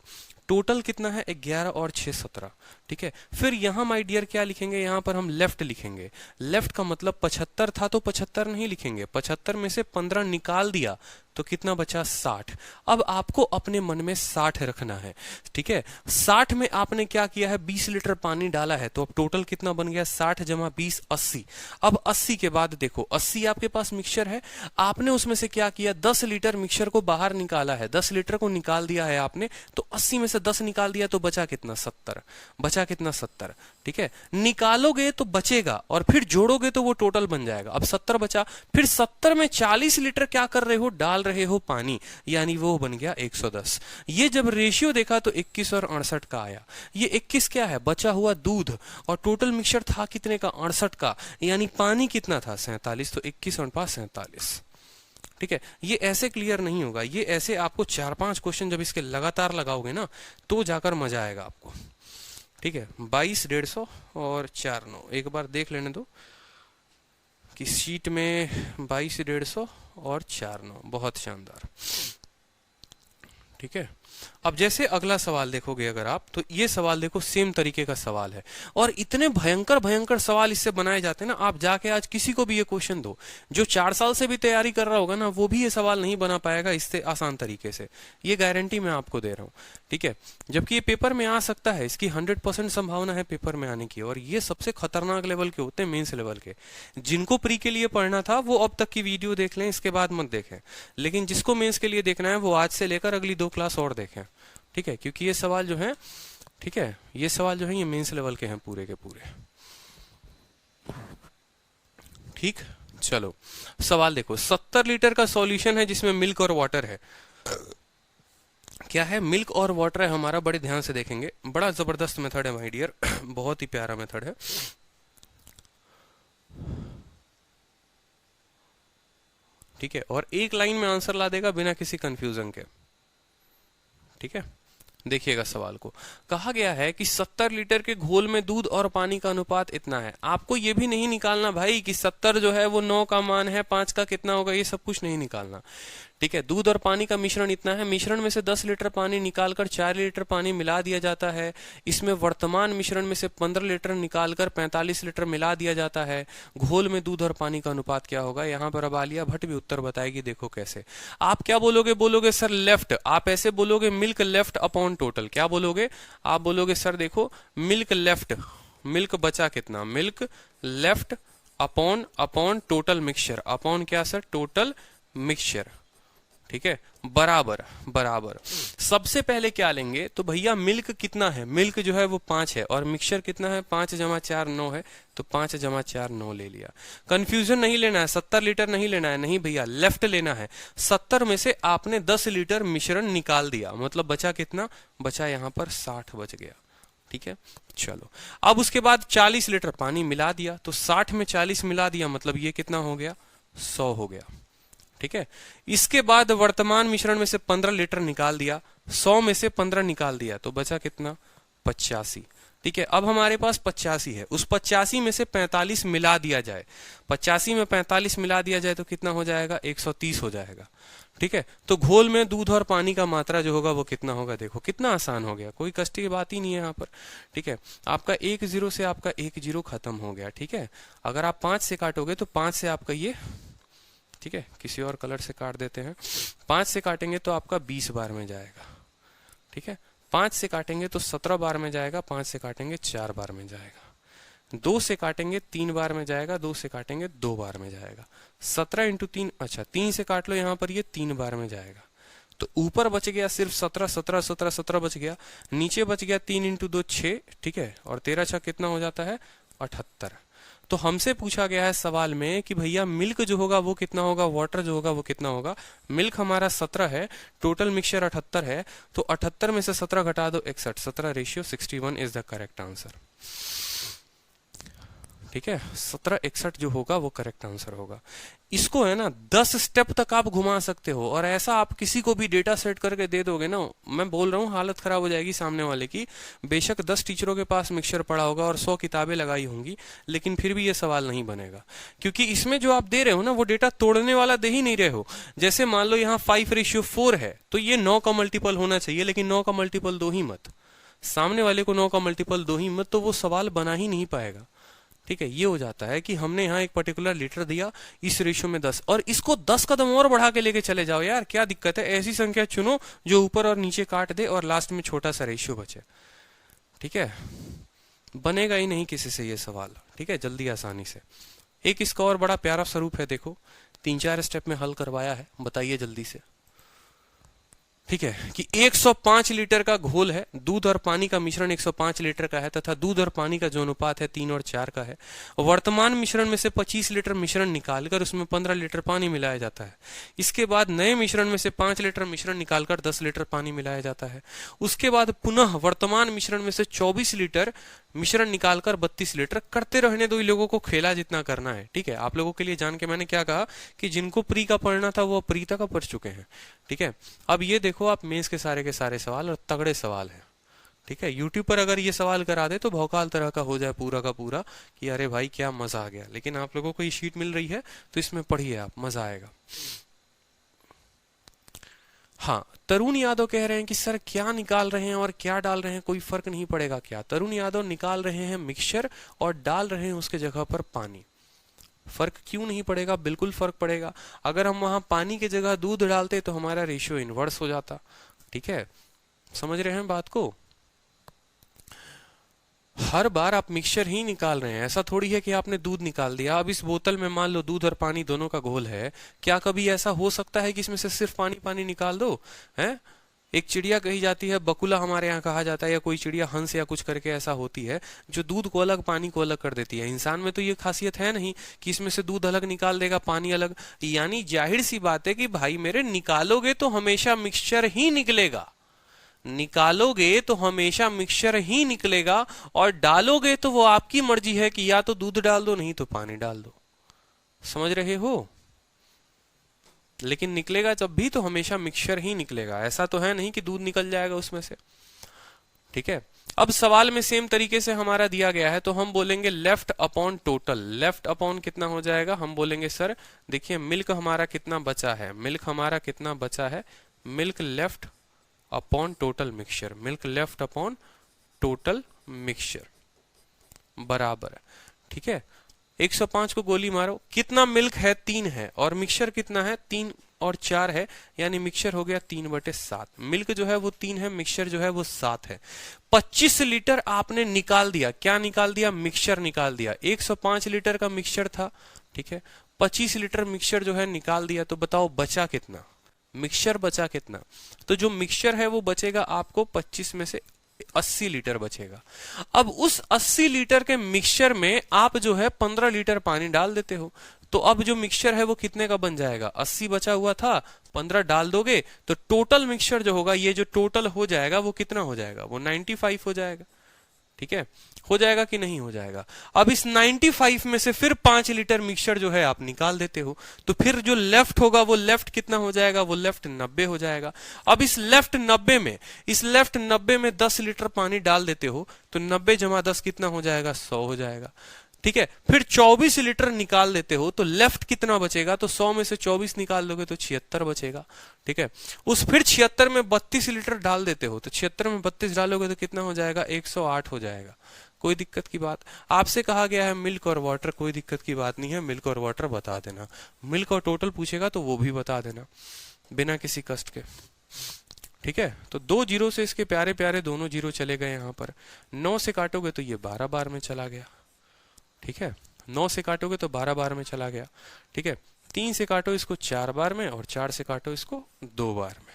टोटल कितना है 11 और 6 17। ठीक है, फिर यहां माय डियर क्या लिखेंगे, यहां पर हम लेफ्ट लिखेंगे। लेफ्ट का मतलब 75 था तो 75 नहीं लिखेंगे, 75 में से 15 निकाल दिया तो कितना बचा 60। अब आपको अपने मन में 60 रखना है। ठीक है, 60 में आपने क्या किया है 20 लीटर पानी डाला है, तो अब टोटल कितना बन गया 60 जमा 20 80। अब 80 के बाद देखो 80 आपके पास मिक्सचर है, आपने उसमें से क्या किया 10 लीटर मिक्सचर को बाहर निकाला है, 10 लीटर को निकाल दिया है आपने, तो 80 में से 10 निकाल दिया तो बचा कितना 70, बचा कितना 70। ठीक है, निकालोगे तो बचेगा और फिर जोड़ोगे तो वो टोटल बन जाएगा। अब 70 बचा, फिर 70 में 40 लीटर क्या कर रहे हो, डाल रहे हो पानी, यानी वो बन गया 110। ये जब रेशियो देखा तो 21 और 68 का आया। ये 21 क्या है, बचा हुआ दूध, और टोटल मिक्सचर था कितने का 68 का, यानी पानी कितना था 47, तो 21 और 5 47। ठीक है, ये ऐसे क्लियर नहीं होगा, ये ऐसे आपको 4-5 क्वेश्चन जब इसके लगातार लगाओगे ना तो जाकर मजा आएगा आपको। ठीक है, 22 150 और 4 9, एक बार देख लेने दो कि शीट में 22 150 और 4 9, बहुत शानदार। ठीक है, अब जैसे अगला सवाल देखोगे अगर आप, तो ये सवाल देखो सेम तरीके का सवाल है, और इतने भयंकर भयंकर सवाल इससे बनाए जाते हैं ना, आप जाके आज किसी को भी ये क्वेश्चन दो, जो 4 साल से भी तैयारी कर रहा होगा ना, वो भी ये सवाल नहीं बना पाएगा इससे आसान तरीके से, ये गारंटी मैं आपको दे रहा हूँ। ठीक है, जबकि ये पेपर में आ सकता है, इसकी 100% संभावना है पेपर में आने की, और ये सबसे खतरनाक लेवल के होते हैं, मेंस लेवल के। जिनको प्री के लिए पढ़ना था वो अब तक की वीडियो देख लें, इसके बाद मत देखें, लेकिन जिसको मेंस के लिए देखना है वो आज से लेकर अगली 2 क्लास और देखें। ठीक है, क्योंकि ये सवाल जो है, ठीक है, ये सवाल जो है ये मेंस लेवल के हैं पूरे के पूरे। ठीक, चलो सवाल देखो, 70 लीटर का सॉल्यूशन है जिसमें मिल्क और वाटर है। क्या है, मिल्क और वाटर है हमारा, बड़े ध्यान से देखेंगे, बड़ा जबरदस्त मेथड है माय डियर, बहुत ही प्यारा मेथड है। ठीक है, और एक लाइन में आंसर ला देगा बिना किसी कंफ्यूजन के। ठीक है, देखिएगा सवाल को, कहा गया है कि 70 लीटर के घोल में दूध और पानी का अनुपात इतना है। आपको ये भी नहीं निकालना भाई कि 70 जो है वो 9 का मान है, 5 का कितना होगा, ये सब कुछ नहीं निकालना। ठीक है, दूध और पानी का मिश्रण इतना है, मिश्रण में से 10 लीटर पानी निकालकर 4 लीटर पानी मिला दिया जाता है, इसमें वर्तमान मिश्रण में से 15 लीटर निकालकर 45 लीटर मिला दिया जाता है, घोल में दूध और पानी का अनुपात क्या होगा। यहाँ पर अब आलिया भट्ट भी उत्तर बताएगी, देखो कैसे। आप क्या बोलोगे, बोलोगे सर लेफ्ट, आप ऐसे बोलोगे मिल्क लेफ्ट अपॉन टोटल। क्या बोलोगे, आप बोलोगे सर देखो मिल्क लेफ्ट, मिल्क बचा कितना, milk left upon upon total mixture, upon क्या सर, टोटल मिक्सचर। ठीक है, बराबर बराबर। सबसे पहले क्या लेंगे, तो भैया मिल्क कितना है, मिल्क जो है वो 5 है, और मिक्सचर कितना है 5 जमा 4 9 है, तो 5 जमा 4 9 ले लिया। कंफ्यूजन नहीं लेना है, 70 लीटर नहीं लेना है, नहीं भैया लेफ्ट लेना है। 70 में से आपने 10 लीटर मिश्रण निकाल दिया, मतलब बचा कितना, बचा यहाँ पर 60 बच गया। ठीक है, चलो अब उसके बाद 40 लीटर पानी मिला दिया, तो 60 में 40 मिला दिया, मतलब ये कितना हो गया 100 हो गया। ठीक है। इसके बाद वर्तमान मिश्रण में से 15 लीटर निकाल दिया, 100 में से 15 निकाल दिया, तो बचा कितना? 85। ठीक है, अब हमारे पास 85 है, उस 85 में से 45 मिला दिया जाए, 85 में 45 मिला दिया जाए तो कितना हो जाएगा? 130 हो जाएगा। ठीक है, तो घोल में दूध और पानी का मात्रा जो होगा वो कितना होगा? देखो कितना आसान हो गया, कोई कष्ट की बात ही नहीं है यहाँ पर। ठीक है, आपका 1 0 से आपका 1 0 खत्म हो गया। ठीक है, अगर आप 5 से काटोगे तो 5 से आपका ये, ठीक है, किसी और कलर से काट देते हैं, 5 से काटेंगे तो आपका 20 बार में जाएगा। ठीक है, 5 से काटेंगे तो 17 बार में जाएगा, 5 से काटेंगे 4 बार में जाएगा, 2 से काटेंगे 3 बार में जाएगा, 2 से काटेंगे 2 बार में जाएगा, 17 × 3, अच्छा 3 से काट लो यहाँ पर, ये 3 बार में जाएगा। तो ऊपर बच गया सिर्फ 17, 17, 17, 17 बच गया, नीचे बच गया 3 × 2 6, ठीक है, और 13 6 कितना हो जाता है? 78। तो हमसे पूछा गया है सवाल में कि भैया मिल्क जो होगा वो कितना होगा, वाटर जो होगा वो कितना होगा। मिल्क हमारा 17 है, टोटल मिक्सचर 78 है, तो 78 में से 17 घटा दो 61, 17:61 इज द करेक्ट आंसर। ठीक है, 17:61 जो होगा वो करेक्ट आंसर होगा। इसको है ना 10 स्टेप तक आप घुमा सकते हो, और ऐसा आप किसी को भी डेटा सेट करके दे दोगे ना, मैं बोल रहा हूँ हालत खराब हो जाएगी सामने वाले की। बेशक 10 टीचरों के पास मिक्सचर पड़ा होगा और 100 किताबें लगाई होंगी, लेकिन फिर भी ये सवाल नहीं बनेगा, क्योंकि इसमें जो आप दे रहे हो ना वो डेटा तोड़ने वाला दे ही नहीं रहे हो। जैसे मान लो यहाँ 5:4 है, तो ये 9 का मल्टीपल होना चाहिए, लेकिन 9 का मल्टीपल दो ही मत, सामने वाले को 9 का मल्टीपल दो ही मत, तो वो सवाल बना ही नहीं पाएगा। ठीक है, ये हो जाता है कि हमने यहाँ एक पर्टिकुलर लीटर दिया, इस रेशियो में 10, और इसको 10 कदम और बढ़ा के लेके चले जाओ यार, क्या दिक्कत है? ऐसी संख्या चुनो जो ऊपर और नीचे काट दे और लास्ट में छोटा सा रेशियो बचे। ठीक है, बनेगा ही नहीं किसी से ये सवाल। ठीक है, जल्दी आसानी से। एक इसका और बड़ा प्यारा स्वरूप है, देखो 3-4 स्टेप में हल करवाया है, बताइए जल्दी से। ठीक है, कि 105 लीटर का घोल है, दूध और पानी का मिश्रण 105 लीटर का है, तथा दूध और पानी का जो अनुपात है 3 और 4 का है। वर्तमान मिश्रण में से 25 लीटर मिश्रण निकालकर उसमें 15 लीटर पानी मिलाया जाता है। इसके बाद नए मिश्रण में से 5 लीटर मिश्रण निकालकर 10 लीटर पानी मिलाया जाता है। उसके बाद पुनः वर्तमान मिश्रण में से 24 लीटर मिश्रण निकालकर 32 लीटर, करते रहने दो, लोगों को खेला जितना करना है। ठीक है, आप लोगों के लिए जान के मैंने क्या कहा कि जिनको प्री का पढ़ना था वो प्री तक का पढ़ चुके हैं। ठीक है, अब ये देखो आप मेंस के सारे सवाल, और तगड़े सवाल हैं। ठीक है, यूट्यूब पर अगर ये सवाल करा दे तो भौकाल तरह का हो जाए पूरा का पूरा कि अरे भाई क्या मजा आ गया। लेकिन आप लोगों को ये शीट मिल रही है तो इसमें पढ़िए आप, मजा आएगा। हाँ, तरुण यादव कह रहे हैं कि सर क्या निकाल रहे हैं और क्या डाल रहे हैं, कोई फर्क नहीं पड़ेगा क्या? तरुण यादव निकाल रहे हैं मिक्सचर और डाल रहे हैं उसके जगह पर पानी। फर्क क्यों नहीं पड़ेगा? बिल्कुल फर्क पड़ेगा। अगर हम वहां पानी की जगह दूध डालते तो हमारा रेशियो इनवर्स हो जाता। ठीक है, समझ रहे हैं बात को? हर बार आप मिक्सचर ही निकाल रहे हैं, ऐसा थोड़ी है कि आपने दूध निकाल दिया। अब इस बोतल में मान लो दूध और पानी दोनों का घोल है, क्या कभी ऐसा हो सकता है कि इसमें से सिर्फ पानी पानी निकाल दो? हैं? एक चिड़िया कही जाती है, बकुला हमारे यहाँ कहा जाता है, या कोई चिड़िया हंस या कुछ करके ऐसा होती है जो दूध को अलग पानी को अलग कर देती है। इंसान में तो ये खासियत है नहीं कि इसमें से दूध अलग निकाल देगा पानी अलग। यानी जाहिर सी बात है कि भाई मेरे निकालोगे तो हमेशा मिक्सचर ही निकलेगा, निकालोगे तो हमेशा मिक्सचर ही निकलेगा, और डालोगे तो वो आपकी मर्जी है कि या तो दूध डाल दो नहीं तो पानी डाल दो। समझ रहे हो? लेकिन निकलेगा जब भी तो हमेशा मिक्सचर ही निकलेगा, ऐसा तो है नहीं कि दूध निकल जाएगा उसमें से। ठीक है, अब सवाल में सेम तरीके से हमारा दिया गया है, तो हम बोलेंगे left upon total. Left upon कितना हो जाएगा? हम बोलेंगे सर देखिए मिल्क हमारा कितना बचा है, मिल्क हमारा कितना बचा है, milk left upon total mixture, milk left upon total mixture बराबर। ठीक है, 105 को गोली मारो, कितना मिल्क है? 3 है, और मिक्सचर कितना है? 3 और 4 है, यानी मिक्सचर हो गया 3/7। मिल्क जो है वो 3 है, मिक्सचर जो है वो 7 है। 25 लीटर आपने निकाल दिया। क्या निकाल दिया? मिक्सचर निकाल दिया। 105 लीटर का मिक्सचर था, ठीक है, 25 लीटर मिक्सचर जो है निकाल दिया, तो बताओ बचा कितना? मिक्सचर बचा कितना? तो जो मिक्सचर है वो बचेगा आपको 25 में से 80 लीटर बचेगा। अब उस 80 लीटर के मिक्सचर में आप जो है 15 लीटर पानी डाल देते हो, तो अब जो मिक्सचर है वो कितने का बन जाएगा? 80 बचा हुआ था, 15 डाल दोगे तो टोटल मिक्सचर जो होगा, ये जो टोटल हो जाएगा वो कितना हो जाएगा? वो 95 हो जाएगा। ठीक है, हो जाएगा कि नहीं हो जाएगा। अब इस 95 में से फिर 5 लीटर मिक्सचर जो है आप निकाल देते हो, तो फिर जो लेफ्ट होगा वो लेफ्ट कितना हो जाएगा, वो लेफ्ट 90 हो जाएगा। अब इस लेफ्ट 90 में 10 लीटर पानी डाल देते हो, तो 90 जमा 10 कितना हो जाएगा, 100 हो जाएगा। ठीक है, फिर 24 लीटर निकाल देते हो, तो लेफ्ट कितना बचेगा, तो 100 में से 24 निकाल दोगे तो 76 बचेगा। ठीक है, उस फिर 76 में 32 लीटर डाल देते हो, तो 76 में 32 डालोगे तो कितना हो जाएगा, 108 हो जाएगा। कोई दिक्कत की बात? आपसे कहा गया है मिल्क और वाटर, कोई दिक्कत की बात नहीं है, मिल्क और वाटर बता देना। मिल्क और टोटल पूछेगा तो वो भी बता देना बिना किसी कष्ट के। ठीक है, तो 2 जीरो से इसके प्यारे प्यारे दोनों जीरो चले गए यहाँ पर। 9 से काटोगे तो ये 12 बार में चला गया। ठीक है, 9 से काटोगे तो 12 बार में चला गया। ठीक है, 3 से काटो इसको 4 बार में, और 4 से काटो इसको 2 बार में,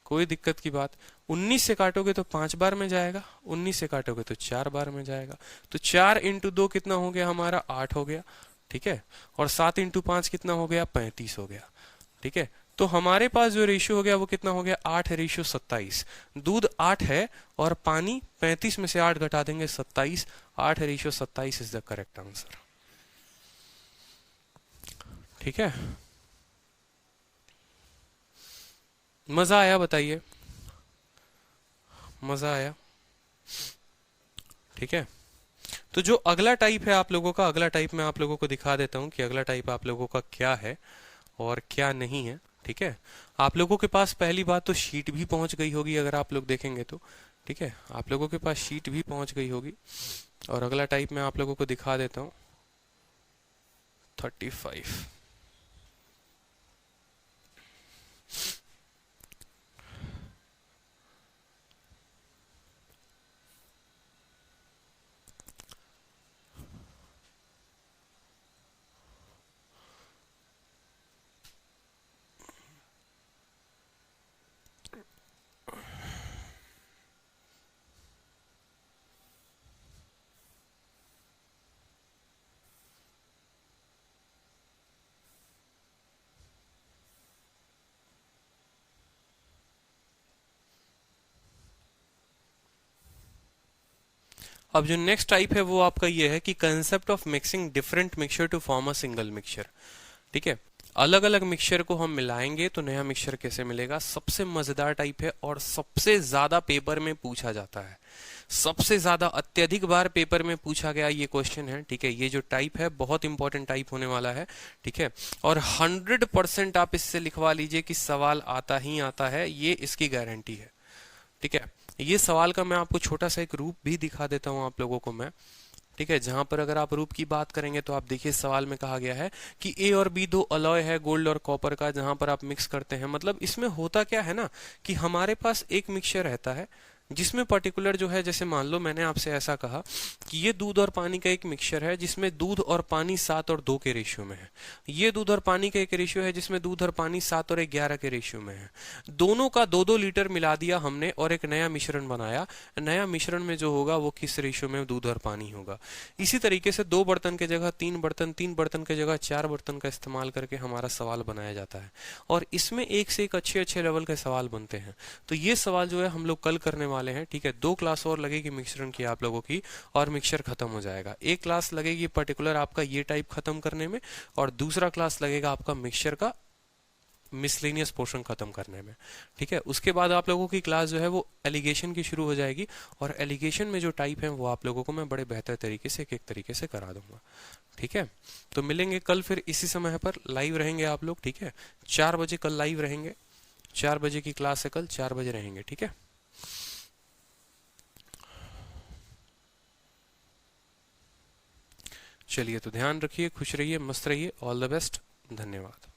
कोई दिक्कत की बात। 19 से काटोगे तो 5 बार में जाएगा, 19 से काटोगे तो 4 बार में जाएगा, तो 4 इंटू 2 कितना हो गया हमारा, 8 हो गया। ठीक है, और 7 इंटू 5 कितना हो गया, 35 हो गया। ठीक है, तो हमारे पास जो रेशियो हो गया वो कितना हो गया, 8:27। दूध 8 है और पानी 35 में से 8 घटा देंगे 27, 8:27 इज द करेक्ट आंसर। ठीक है, मजा आया, बताइए, मजा आया? ठीक है, तो जो अगला टाइप है आप लोगों का, अगला टाइप मैं आप लोगों को दिखा देता हूं कि अगला टाइप आप लोगों का क्या है और क्या नहीं है। ठीक है, आप लोगों के पास पहली बात तो शीट भी पहुंच गई होगी अगर आप लोग देखेंगे तो। ठीक है, आप लोगों के पास शीट भी पहुंच गई होगी, और अगला टाइप मैं आप लोगों को दिखा देता हूं, 35। अब जो नेक्स्ट टाइप है वो आपका ये है कि concept of mixing different mixture to form a single mixture. ठीक है, अलग अलग मिक्सचर को हम मिलाएंगे तो नया मिक्सचर कैसे मिलेगा। सबसे मजेदार टाइप है और सबसे ज्यादा पेपर में पूछा जाता है, सबसे ज्यादा अत्यधिक बार पेपर में पूछा गया ये क्वेश्चन है। ठीक है, ये जो टाइप है बहुत इंपॉर्टेंट टाइप होने वाला है। ठीक है, और 100% आप इससे लिखवा लीजिए कि सवाल आता ही आता है, ये इसकी गारंटी है। ठीक है, ये सवाल का मैं आपको छोटा सा एक रूप भी दिखा देता हूं आप लोगों को मैं। ठीक है, जहां पर अगर आप रूप की बात करेंगे तो आप देखिए सवाल में कहा गया है कि ए और बी दो अलॉय है गोल्ड और कॉपर का, जहां पर आप मिक्स करते हैं। मतलब इसमें होता क्या है ना कि हमारे पास एक मिक्सचर रहता है जिसमें पर्टिकुलर जो है, जैसे मान लो मैंने आपसे ऐसा कहा कि ये दूध और पानी का एक मिक्सचर है जिसमें दूध और पानी 7 और 2 के रेशियो में है। ये दूध और पानी का एक रेशियो है जिसमें दूध और पानी 7 और 11 के रेशियो में है। दोनों का 2-2 लीटर मिला दिया हमने और एक नया मिश्रण बनाया। नया मिश्रण में जो होगा वो किस रेशियो में दूध और पानी होगा। इसी तरीके से 2 बर्तन के जगह 3 बर्तन, 3 बर्तन के जगह 4 बर्तन का इस्तेमाल करके हमारा सवाल बनाया जाता है, और इसमें एक से एक अच्छे अच्छे लेवल के सवाल बनते हैं। तो ये सवाल जो है हम लोग कल करने वाले हैं। ठीक है, 2 क्लास और लगेगी मिश्रण की आप लोगों की, और मिक्सचर खत्म हो जाएगा। एक क्लास लगेगी पर्टिकुलर आपका ये टाइप खत्म करने में, और दूसरा क्लास लगेगा आपका मिक्सचर का मिसलेनियस पोर्शन खत्म करने में। ठीक है, उसके बाद आप लोगों की क्लास जो है वो एलिगेशन की शुरू हो जाएगी, और एलिगेशन में जो टाइप है वो आप लोगों को मैं बड़े बेहतर तरीके से एक एक तरीके से करा दूंगा। ठीक है, तो मिलेंगे कल फिर इसी समय पर, लाइव रहेंगे आप लोग। ठीक है, 4 बजे कल लाइव रहेंगे, 4 बजे की क्लास है कल, 4 बजे रहेंगे। ठीक है, चलिए तो ध्यान रखिए, खुश रहिए, मस्त रहिए, ऑल द बेस्ट, धन्यवाद।